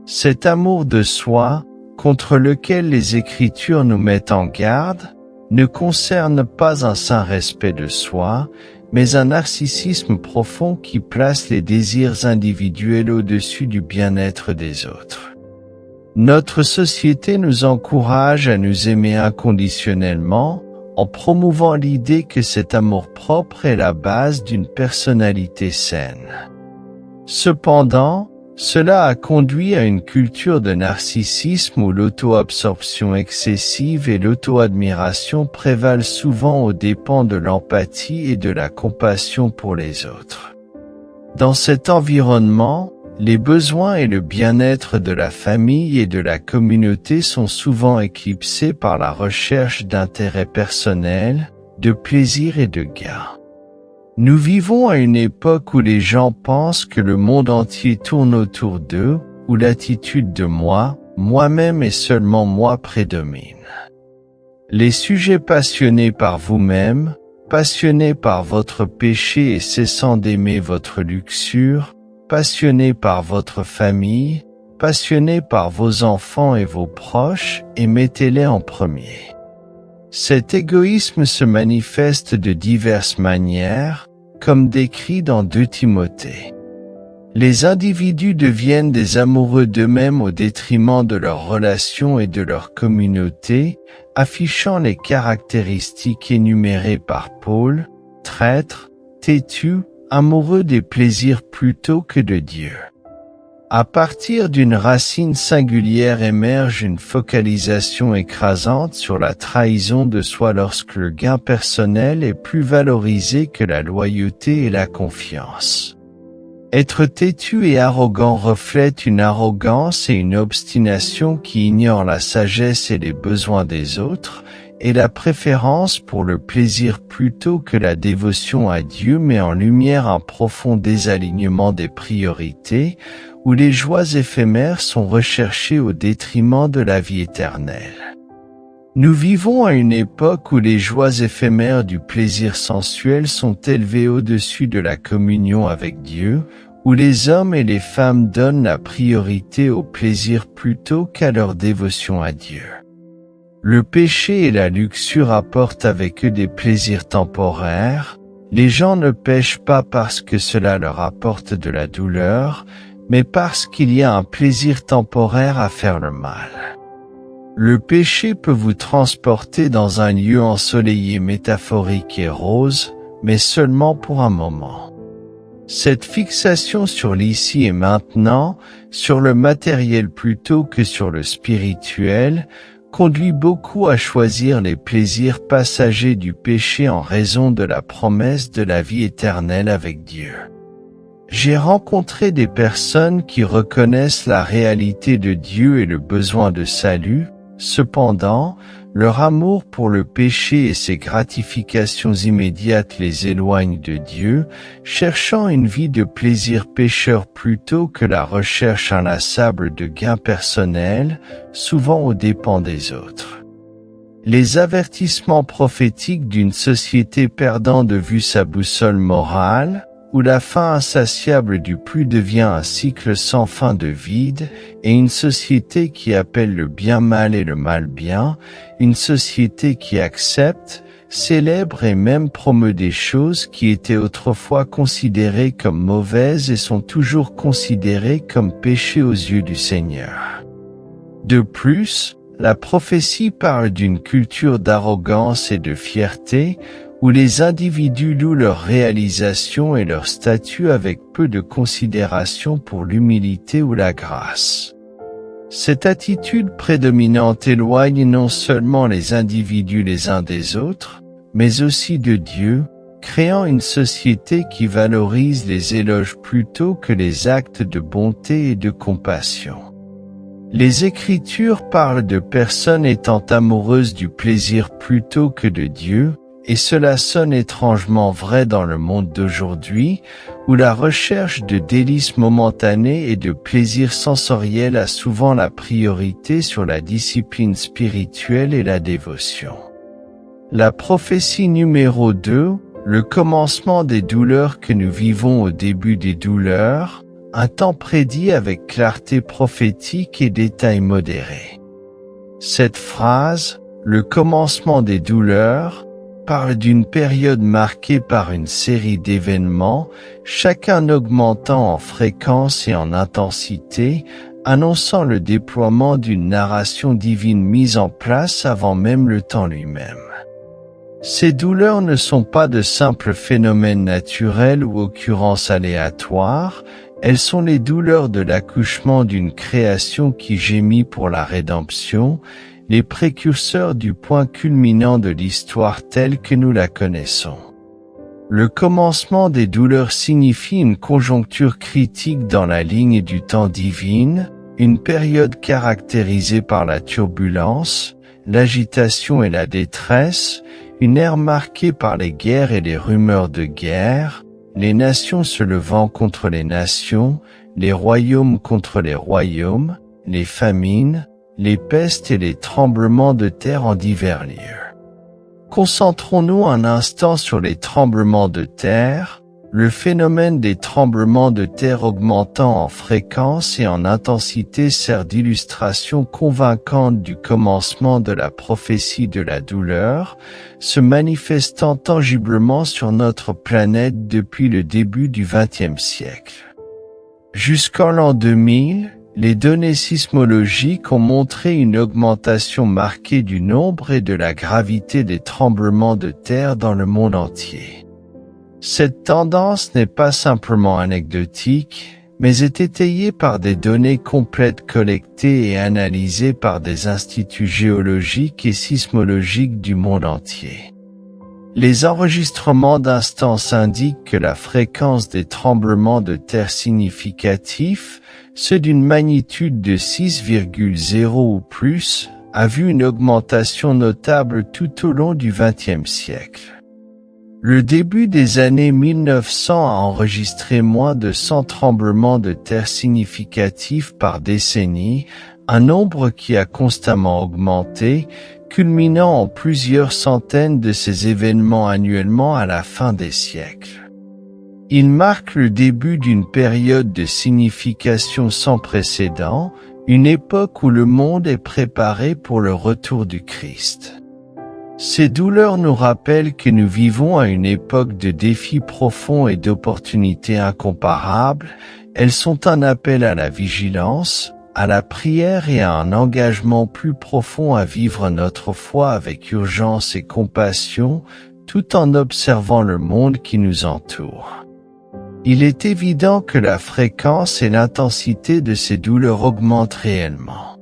Cet amour de soi, contre lequel les Écritures nous mettent en garde, ne concerne pas un sain respect de soi, mais un narcissisme profond qui place les désirs individuels au-dessus du bien-être des autres. Notre société nous encourage à nous aimer inconditionnellement, en promouvant l'idée que cet amour-propre est la base d'une personnalité saine. Cependant, cela a conduit à une culture de narcissisme où l'auto-absorption excessive et l'auto-admiration prévalent souvent aux dépens de l'empathie et de la compassion pour les autres. Dans cet environnement, les besoins et le bien-être de la famille et de la communauté sont souvent éclipsés par la recherche d'intérêts personnels, de plaisir et de gain. Nous vivons à une époque où les gens pensent que le monde entier tourne autour d'eux, où l'attitude de moi, moi-même et seulement moi prédomine. Les sujets passionnés par vous-même, passionnés par votre péché et cessant d'aimer votre luxure, passionnés par votre famille, passionnés par vos enfants et vos proches, et mettez-les en premier. Cet égoïsme se manifeste de diverses manières, comme décrit dans 2 Timothée. Les individus deviennent des amoureux d'eux-mêmes au détriment de leurs relations et de leur communauté, affichant les caractéristiques énumérées par Paul, traîtres, têtus, amoureux des plaisirs plutôt que de Dieu. À partir d'une racine singulière émerge une focalisation écrasante sur la trahison de soi lorsque le gain personnel est plus valorisé que la loyauté et la confiance. Être têtu et arrogant reflète une arrogance et une obstination qui ignorent la sagesse et les besoins des autres, et la préférence pour le plaisir plutôt que la dévotion à Dieu met en lumière un profond désalignement des priorités, où les joies éphémères sont recherchées au détriment de la vie éternelle. Nous vivons à une époque où les joies éphémères du plaisir sensuel sont élevées au-dessus de la communion avec Dieu, où les hommes et les femmes donnent la priorité au plaisir plutôt qu'à leur dévotion à Dieu. Le péché et la luxure apportent avec eux des plaisirs temporaires. Les gens ne pêchent pas parce que cela leur apporte de la douleur, mais parce qu'il y a un plaisir temporaire à faire le mal. Le péché peut vous transporter dans un lieu ensoleillé métaphorique et rose, mais seulement pour un moment. Cette fixation sur l'ici et maintenant, sur le matériel plutôt que sur le spirituel, conduit beaucoup à choisir les plaisirs passagers du péché en raison de la promesse de la vie éternelle avec Dieu. J'ai rencontré des personnes qui reconnaissent la réalité de Dieu et le besoin de salut. Cependant, leur amour pour le péché et ses gratifications immédiates les éloignent de Dieu, cherchant une vie de plaisir pécheur plutôt que la recherche inlassable de gains personnels, souvent aux dépens des autres. Les avertissements prophétiques d'une société perdant de vue sa boussole morale, où la faim insatiable du plus devient un cycle sans fin de vide, et une société qui appelle le bien mal et le mal bien, une société qui accepte, célèbre et même promeut des choses qui étaient autrefois considérées comme mauvaises et sont toujours considérées comme péchés aux yeux du Seigneur. De plus, la prophétie parle d'une culture d'arrogance et de fierté, où les individus louent leur réalisation et leur statut avec peu de considération pour l'humilité ou la grâce. Cette attitude prédominante éloigne non seulement les individus les uns des autres, mais aussi de Dieu, créant une société qui valorise les éloges plutôt que les actes de bonté et de compassion. Les Écritures parlent de personnes étant amoureuses du plaisir plutôt que de Dieu, et cela sonne étrangement vrai dans le monde d'aujourd'hui, où la recherche de délices momentanées et de plaisir sensoriel a souvent la priorité sur la discipline spirituelle et la dévotion. La prophétie numéro 2, le commencement des douleurs que nous vivons au début des douleurs, un temps prédit avec clarté prophétique et détails modérés. Cette phrase, le commencement des douleurs, parle d'une période marquée par une série d'événements, chacun augmentant en fréquence et en intensité, annonçant le déploiement d'une narration divine mise en place avant même le temps lui-même. Ces douleurs ne sont pas de simples phénomènes naturels ou occurrences aléatoires, elles sont les douleurs de l'accouchement d'une création qui gémit pour la rédemption, les précurseurs du point culminant de l'histoire telle que nous la connaissons. Le commencement des douleurs signifie une conjoncture critique dans la ligne du temps divine, une période caractérisée par la turbulence, l'agitation et la détresse, une ère marquée par les guerres et les rumeurs de guerre, les nations se levant contre les nations, les royaumes contre les royaumes, les famines, les pestes et les tremblements de terre en divers lieux. Concentrons-nous un instant sur les tremblements de terre, le phénomène des tremblements de terre augmentant en fréquence et en intensité sert d'illustration convaincante du commencement de la prophétie de la douleur, se manifestant tangiblement sur notre planète depuis le début du XXe siècle. Jusqu'en l'an 2000, les données sismologiques ont montré une augmentation marquée du nombre et de la gravité des tremblements de terre dans le monde entier. Cette tendance n'est pas simplement anecdotique, mais est étayée par des données complètes collectées et analysées par des instituts géologiques et sismologiques du monde entier. Les enregistrements d'instances indiquent que la fréquence des tremblements de terre significatifs, ceux d'une magnitude de 6,0 ou plus, a vu une augmentation notable tout au long du XXe siècle. Le début des années 1900 a enregistré moins de 100 tremblements de terre significatifs par décennie, un nombre qui a constamment augmenté, culminant en plusieurs centaines de ces événements annuellement à la fin des siècles. Il marque le début d'une période de signification sans précédent, une époque où le monde est préparé pour le retour du Christ. Ces douleurs nous rappellent que nous vivons à une époque de défis profonds et d'opportunités incomparables. Elles sont un appel à la vigilance, à la prière et à un engagement plus profond à vivre notre foi avec urgence et compassion, tout en observant le monde qui nous entoure. Il est évident que la fréquence et l'intensité de ces douleurs augmentent réellement.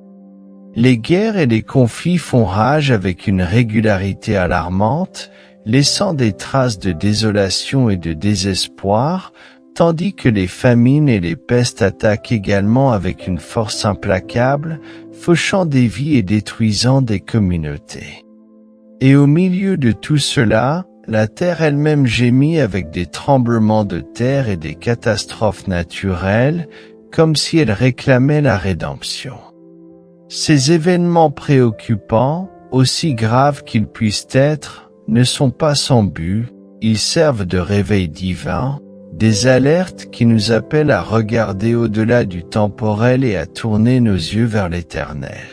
Les guerres et les conflits font rage avec une régularité alarmante, laissant des traces de désolation et de désespoir, tandis que les famines et les pestes attaquent également avec une force implacable, fauchant des vies et détruisant des communautés. Et au milieu de tout cela, la terre elle-même gémit avec des tremblements de terre et des catastrophes naturelles, comme si elle réclamait la rédemption. Ces événements préoccupants, aussi graves qu'ils puissent être, ne sont pas sans but, ils servent de réveil divin, des alertes qui nous appellent à regarder au-delà du temporel et à tourner nos yeux vers l'éternel.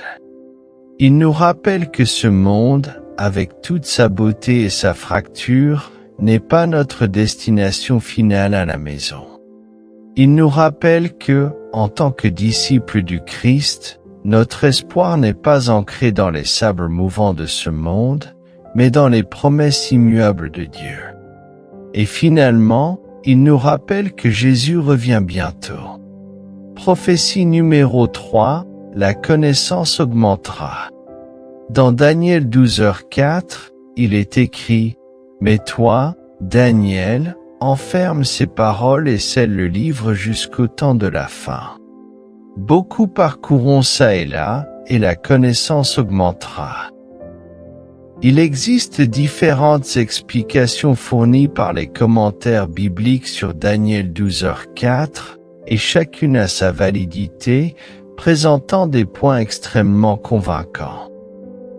Ils nous rappellent que ce monde, avec toute sa beauté et sa fracture, n'est pas notre destination finale à la maison. Ils nous rappellent que, en tant que disciples du Christ, notre espoir n'est pas ancré dans les sables mouvants de ce monde, mais dans les promesses immuables de Dieu. Et finalement, il nous rappelle que Jésus revient bientôt. Prophétie numéro 3, la connaissance augmentera. Dans Daniel 12h4, il est écrit « Mais toi, Daniel, enferme ces paroles et scelle le livre jusqu'au temps de la fin. Beaucoup parcourront ça et là, et la connaissance augmentera. » Il existe différentes explications fournies par les commentaires bibliques sur Daniel 12h4, et chacune a sa validité, présentant des points extrêmement convaincants.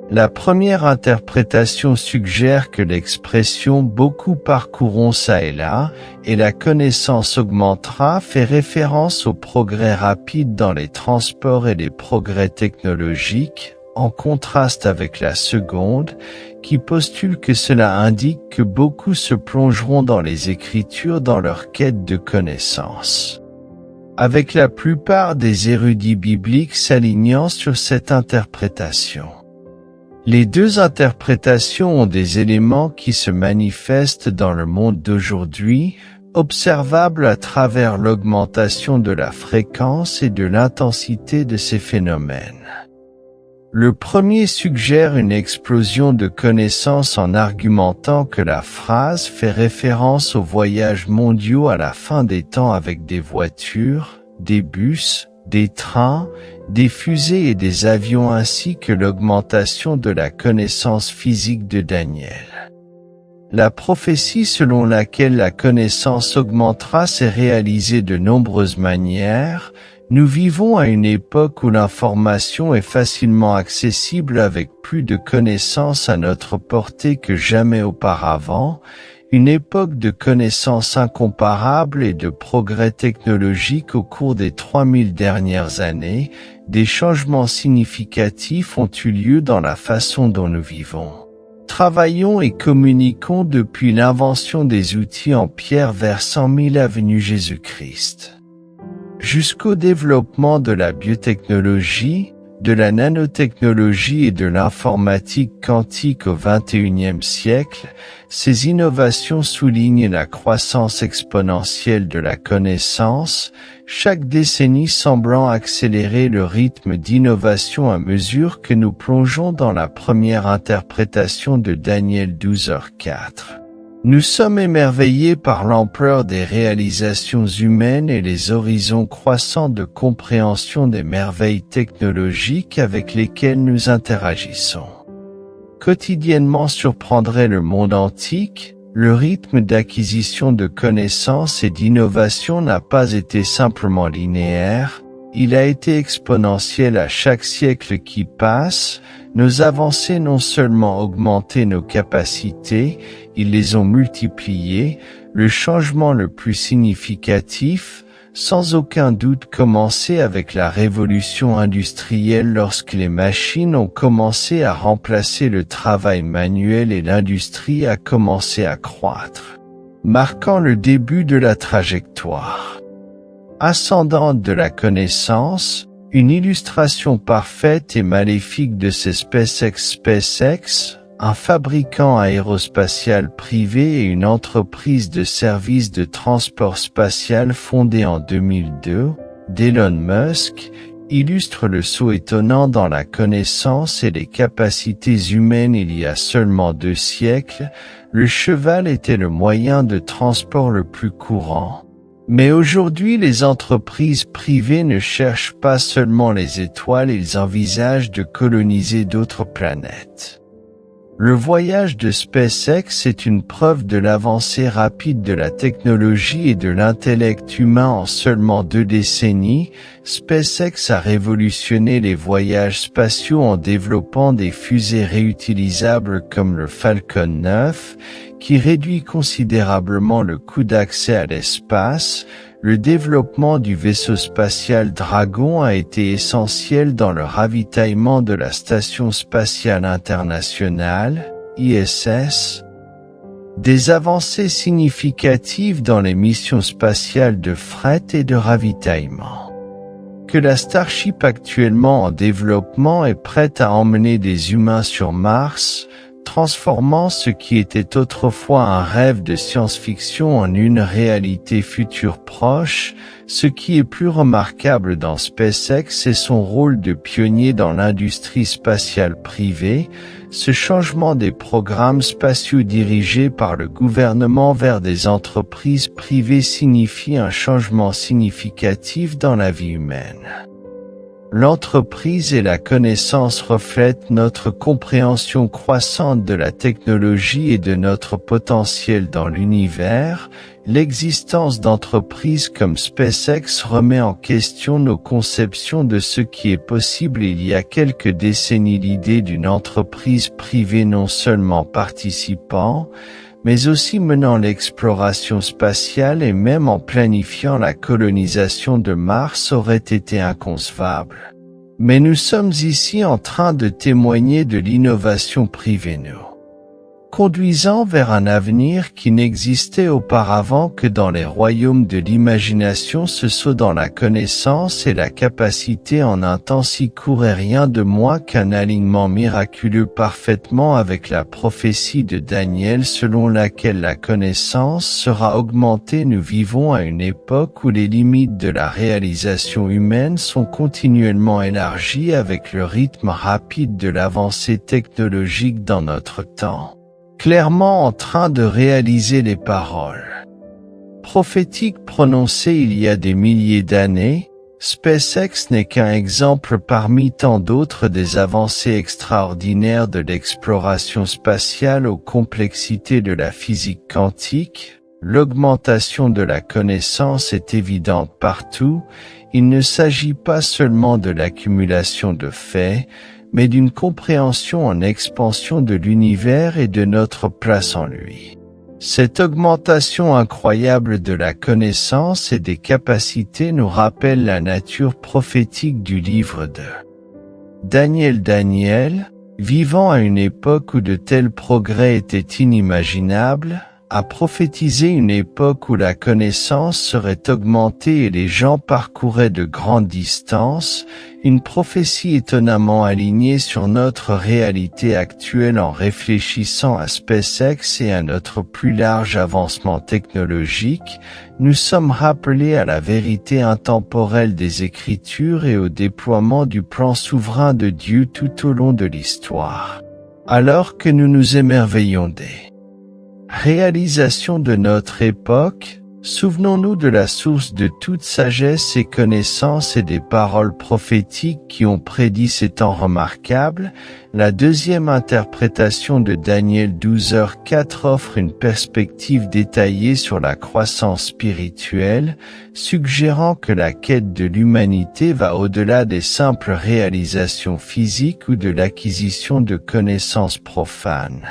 La première interprétation suggère que l'expression « beaucoup parcourront ça et là » et la connaissance augmentera fait référence au progrès rapide dans les transports et les progrès technologiques, en contraste avec la seconde, qui postule que cela indique que beaucoup se plongeront dans les Écritures dans leur quête de connaissance. Avec la plupart des érudits bibliques s'alignant sur cette interprétation. Les deux interprétations ont des éléments qui se manifestent dans le monde d'aujourd'hui, observables à travers l'augmentation de la fréquence et de l'intensité de ces phénomènes. Le premier suggère une explosion de connaissances en argumentant que la phrase fait référence aux voyages mondiaux à la fin des temps avec des voitures, des bus, des trains, des fusées et des avions ainsi que l'augmentation de la connaissance physique de Daniel. La prophétie selon laquelle la connaissance augmentera s'est réalisée de nombreuses manières. Nous vivons à une époque où l'information est facilement accessible avec plus de connaissances à notre portée que jamais auparavant, une époque de connaissances incomparables et de progrès technologiques au cours des 3000 dernières années, des changements significatifs ont eu lieu dans la façon dont nous vivons. Travaillons et communiquons depuis l'invention des outils en pierre vers 100 000 avenue Jésus-Christ. Jusqu'au développement de la biotechnologie, de la nanotechnologie et de l'informatique quantique au XXIe siècle, ces innovations soulignent la croissance exponentielle de la connaissance, chaque décennie semblant accélérer le rythme d'innovation à mesure que nous plongeons dans la première interprétation de Daniel 12h4. Nous sommes émerveillés par l'ampleur des réalisations humaines et les horizons croissants de compréhension des merveilles technologiques avec lesquelles nous interagissons. Quotidiennement surprendrait le monde antique, le rythme d'acquisition de connaissances et d'innovation n'a pas été simplement linéaire, il a été exponentiel à chaque siècle qui passe. Nos avancées non seulement augmenté nos capacités, ils les ont multipliées, le changement le plus significatif, sans aucun doute commencé avec la révolution industrielle lorsque les machines ont commencé à remplacer le travail manuel et l'industrie a commencé à croître, marquant le début de la trajectoire ascendante de la connaissance. Une illustration parfaite et maléfique de ces SpaceX, un fabricant aérospatial privé et une entreprise de services de transport spatial fondée en 2002, d'Elon Musk, illustre le saut étonnant dans la connaissance et les capacités humaines il y a seulement 2 siècles. Le cheval était le moyen de transport le plus courant. Mais aujourd'hui, les entreprises privées ne cherchent pas seulement les étoiles, ils envisagent de coloniser d'autres planètes. Le voyage de SpaceX est une preuve de l'avancée rapide de la technologie et de l'intellect humain en seulement 2 décennies. SpaceX a révolutionné les voyages spatiaux en développant des fusées réutilisables comme le Falcon 9, qui réduit considérablement le coût d'accès à l'espace. Le développement du vaisseau spatial Dragon a été essentiel dans le ravitaillement de la Station spatiale internationale, ISS. Des avancées significatives dans les missions spatiales de fret et de ravitaillement. Que la Starship actuellement en développement est prête à emmener des humains sur Mars, transformant ce qui était autrefois un rêve de science-fiction en une réalité future proche. Ce qui est plus remarquable dans SpaceX est son rôle de pionnier dans l'industrie spatiale privée. Ce changement des programmes spatiaux dirigés par le gouvernement vers des entreprises privées signifie un changement significatif dans la vie humaine. L'entreprise et la connaissance reflètent notre compréhension croissante de la technologie et de notre potentiel dans l'univers. L'existence d'entreprises comme SpaceX remet en question nos conceptions de ce qui est possible. Il y a quelques décennies, l'idée d'une entreprise privée non seulement participant, mais aussi menant l'exploration spatiale et même en planifiant la colonisation de Mars aurait été inconcevable. Mais nous sommes ici en train de témoigner de l'innovation privée, conduisant vers un avenir qui n'existait auparavant que dans les royaumes de l'imagination. Ce saut dans la connaissance et la capacité en un temps si court est rien de moins qu'un alignement miraculeux parfaitement avec la prophétie de Daniel selon laquelle la connaissance sera augmentée. Nous vivons à une époque où les limites de la réalisation humaine sont continuellement élargies avec le rythme rapide de l'avancée technologique dans notre temps. Clairement en train de réaliser les paroles prophétiques prononcées il y a des milliers d'années, SpaceX n'est qu'un exemple parmi tant d'autres des avancées extraordinaires de l'exploration spatiale aux complexités de la physique quantique. L'augmentation de la connaissance est évidente partout. Il ne s'agit pas seulement de l'accumulation de faits, mais d'une compréhension en expansion de l'univers et de notre place en lui. Cette augmentation incroyable de la connaissance et des capacités nous rappelle la nature prophétique du livre de Daniel, vivant à une époque où de tels progrès étaient inimaginables, a prophétisé une époque où la connaissance serait augmentée et les gens parcouraient de grandes distances, une prophétie étonnamment alignée sur notre réalité actuelle. En réfléchissant à SpaceX et à notre plus large avancement technologique, nous sommes rappelés à la vérité intemporelle des Écritures et au déploiement du plan souverain de Dieu tout au long de l'histoire. Alors que nous nous émerveillons des réalisation de notre époque, souvenons-nous de la source de toute sagesse et connaissance et des paroles prophétiques qui ont prédit ces temps remarquables. La deuxième interprétation de Daniel 12h4 offre une perspective détaillée sur la croissance spirituelle, suggérant que la quête de l'humanité va au-delà des simples réalisations physiques ou de l'acquisition de connaissances profanes,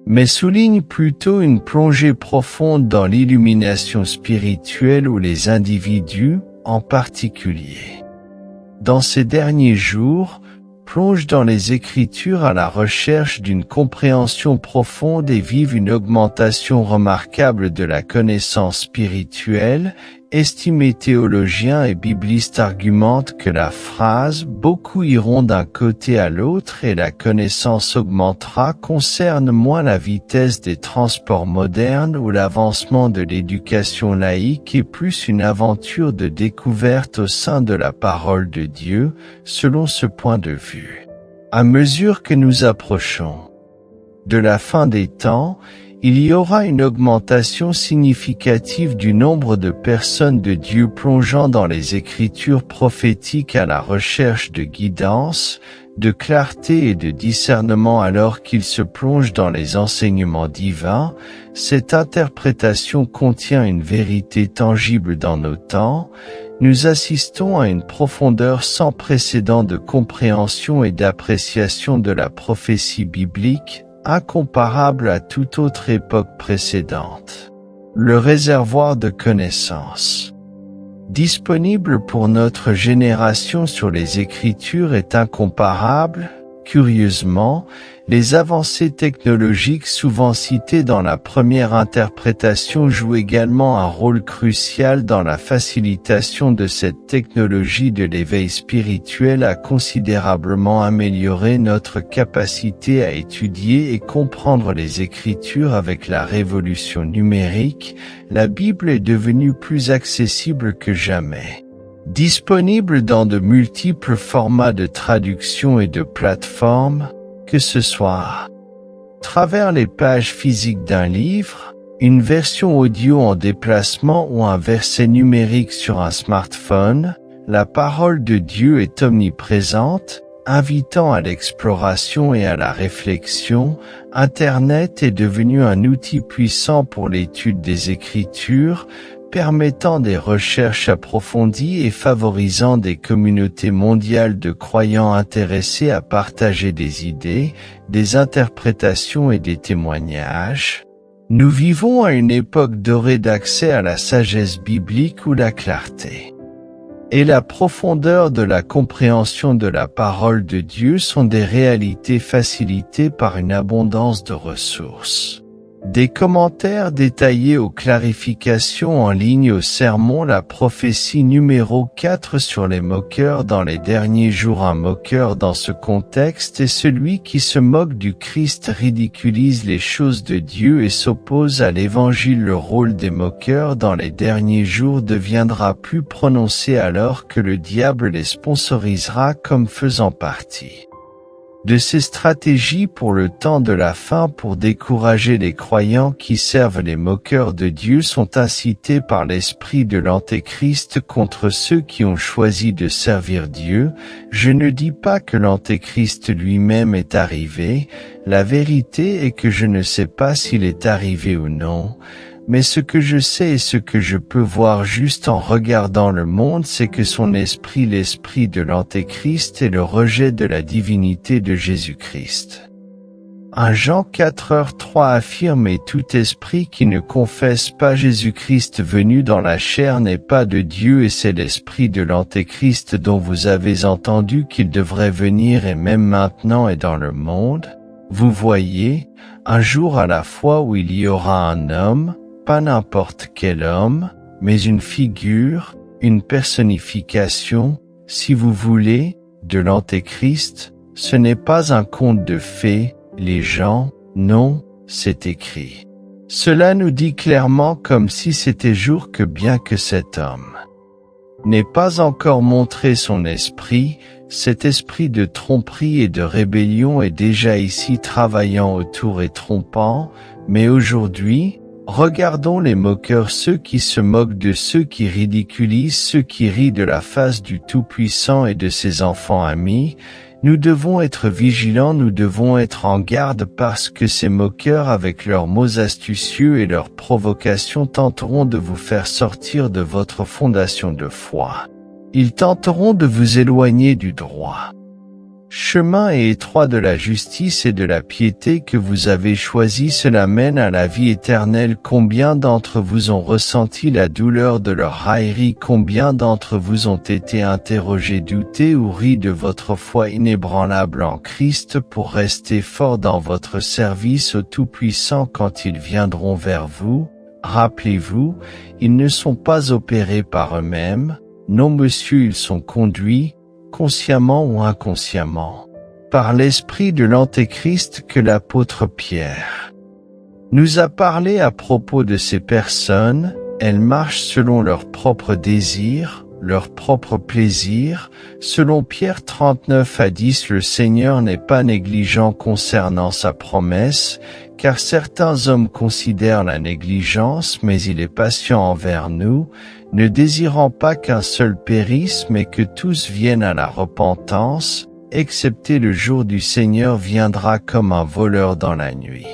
mais souligne plutôt une plongée profonde dans l'illumination spirituelle où les individus, en particulier, dans ces derniers jours, plongent dans les Écritures à la recherche d'une compréhension profonde et vivent une augmentation remarquable de la connaissance spirituelle. Estimés théologiens et biblistes argumentent que la phrase « beaucoup iront d'un côté à l'autre et la connaissance augmentera » concerne moins la vitesse des transports modernes ou l'avancement de l'éducation laïque et plus une aventure de découverte au sein de la parole de Dieu. Selon ce point de vue, à mesure que nous approchons de la fin des temps, il y aura une augmentation significative du nombre de personnes de Dieu plongeant dans les Écritures prophétiques à la recherche de guidance, de clarté et de discernement alors qu'ils se plongent dans les enseignements divins. Cette interprétation contient une vérité tangible dans nos temps. Nous assistons à une profondeur sans précédent de compréhension et d'appréciation de la prophétie biblique, incomparable à toute autre époque précédente. Le réservoir de connaissances disponible pour notre génération sur les Écritures est incomparable. Curieusement, les avancées technologiques souvent citées dans la première interprétation jouent également un rôle crucial dans la facilitation de cette technologie de l'éveil spirituel a considérablement amélioré notre capacité à étudier et comprendre les Écritures avec la révolution numérique. La Bible est devenue plus accessible que jamais. Disponible dans de multiples formats de traduction et de plateformes, que ce soit à travers les pages physiques d'un livre, une version audio en déplacement ou un verset numérique sur un smartphone, la parole de Dieu est omniprésente, invitant à l'exploration et à la réflexion. Internet est devenu un outil puissant pour l'étude des Écritures, permettant des recherches approfondies et favorisant des communautés mondiales de croyants intéressés à partager des idées, des interprétations et des témoignages. Nous vivons à une époque dorée d'accès à la sagesse biblique où la clarté et la profondeur de la compréhension de la parole de Dieu sont des réalités facilitées par une abondance de ressources. Des commentaires détaillés aux clarifications en ligne au sermon La prophétie numéro 4 sur les moqueurs dans les derniers jours. Un moqueur dans ce contexte est celui qui se moque du Christ, ridiculise les choses de Dieu et s'oppose à l'Évangile. Le rôle des moqueurs dans les derniers jours deviendra plus prononcé alors que le diable les sponsorisera comme faisant partie de ces stratégies pour le temps de la fin pour décourager les croyants qui servent les moqueurs de Dieu sont incités par l'esprit de l'Antéchrist contre ceux qui ont choisi de servir Dieu. Je ne dis pas que l'Antéchrist lui-même est arrivé, la vérité est que je ne sais pas s'il est arrivé ou non. Mais ce que je sais et ce que je peux voir juste en regardant le monde, c'est que son esprit, l'esprit de l'Antéchrist, est le rejet de la divinité de Jésus-Christ. 1 Jean 4:3 affirme « Et tout esprit qui ne confesse pas Jésus-Christ venu dans la chair n'est pas de Dieu, et c'est l'esprit de l'Antéchrist dont vous avez entendu qu'il devrait venir et même maintenant est dans le monde. Vous voyez, un jour à la fois où il y aura un homme, pas n'importe quel homme, mais une figure, une personnification, si vous voulez, de l'Antéchrist. Ce n'est pas un conte de fées, les gens, non, c'est écrit. Cela nous dit clairement comme si c'était jour que bien que cet homme n'ait pas encore montré son esprit, cet esprit de tromperie et de rébellion est déjà ici travaillant autour et trompant, mais aujourd'hui, regardons les moqueurs, ceux qui se moquent de ceux qui ridiculisent, ceux qui rient de la face du Tout-Puissant et de ses enfants amis. Nous devons être vigilants, nous devons être en garde parce que ces moqueurs avec leurs mots astucieux et leurs provocations tenteront de vous faire sortir de votre fondation de foi. Ils tenteront de vous éloigner du droit chemin et étroit de la justice et de la piété que vous avez choisi. Cela mène à la vie éternelle. Combien d'entre vous ont ressenti la douleur de leur raillerie? Combien d'entre vous ont été interrogés, doutés ou ri de votre foi inébranlable en Christ pour rester fort dans votre service au Tout-Puissant quand ils viendront vers vous? Rappelez-vous, ils ne sont pas opérés par eux-mêmes. Non monsieur, ils sont conduits, consciemment ou inconsciemment, par l'esprit de l'Antéchrist que l'apôtre Pierre nous a parlé à propos de ces personnes. Elles marchent selon leurs propres désirs, leurs propres plaisirs. Selon Pierre 39:10, le Seigneur n'est pas négligent concernant sa promesse, car certains hommes considèrent la négligence, mais il est patient envers nous, ne désirant pas qu'un seul périsse, mais que tous viennent à la repentance, excepté le jour du Seigneur viendra comme un voleur dans la nuit,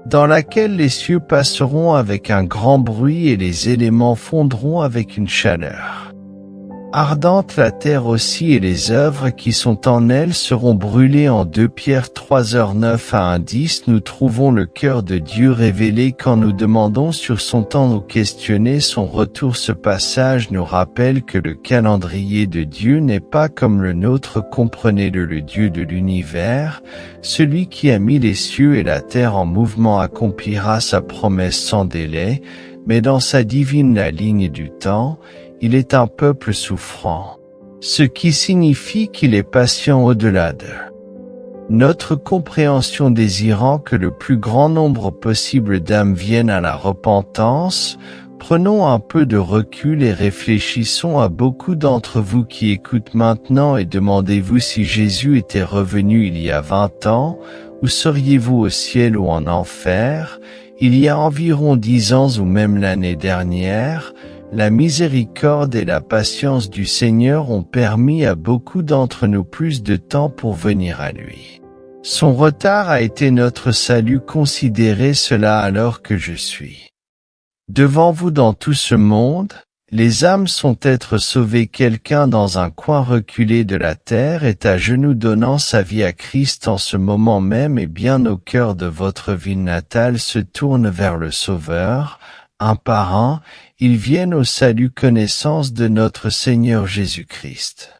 dans laquelle les cieux passeront avec un grand bruit et les éléments fondront avec une chaleur ardente. La terre aussi et les œuvres qui sont en elle seront brûlées en 2 Pierre 3h9 à 1:10. Nous trouvons le cœur de Dieu révélé quand nous demandons sur son temps ou questionner son retour. Ce passage nous rappelle que le calendrier de Dieu n'est pas comme le nôtre. Comprenez-le, le Dieu de l'univers, celui qui a mis les cieux et la terre en mouvement, accomplira sa promesse sans délai, mais dans sa divine la ligne du temps, il est un peuple souffrant, ce qui signifie qu'il est patient au-delà de notre compréhension, désirant que le plus grand nombre possible d'âmes viennent à la repentance. Prenons un peu de recul et réfléchissons à beaucoup d'entre vous qui écoutent maintenant et demandez-vous si Jésus était revenu il y a 20 ans, où seriez-vous au ciel ou en enfer, il y a environ 10 ans ou même l'année dernière? La miséricorde et la patience du Seigneur ont permis à beaucoup d'entre nous plus de temps pour venir à lui. Son retard a été notre salut. Considérez cela alors que je suis devant vous dans tout ce monde. Les âmes sont être sauvées. Quelqu'un dans un coin reculé de la terre est à genoux donnant sa vie à Christ en ce moment même, et bien au cœur de votre ville natale se tourne vers le Sauveur. Un par un, ils viennent au salut, connaissance de notre Seigneur Jésus-Christ.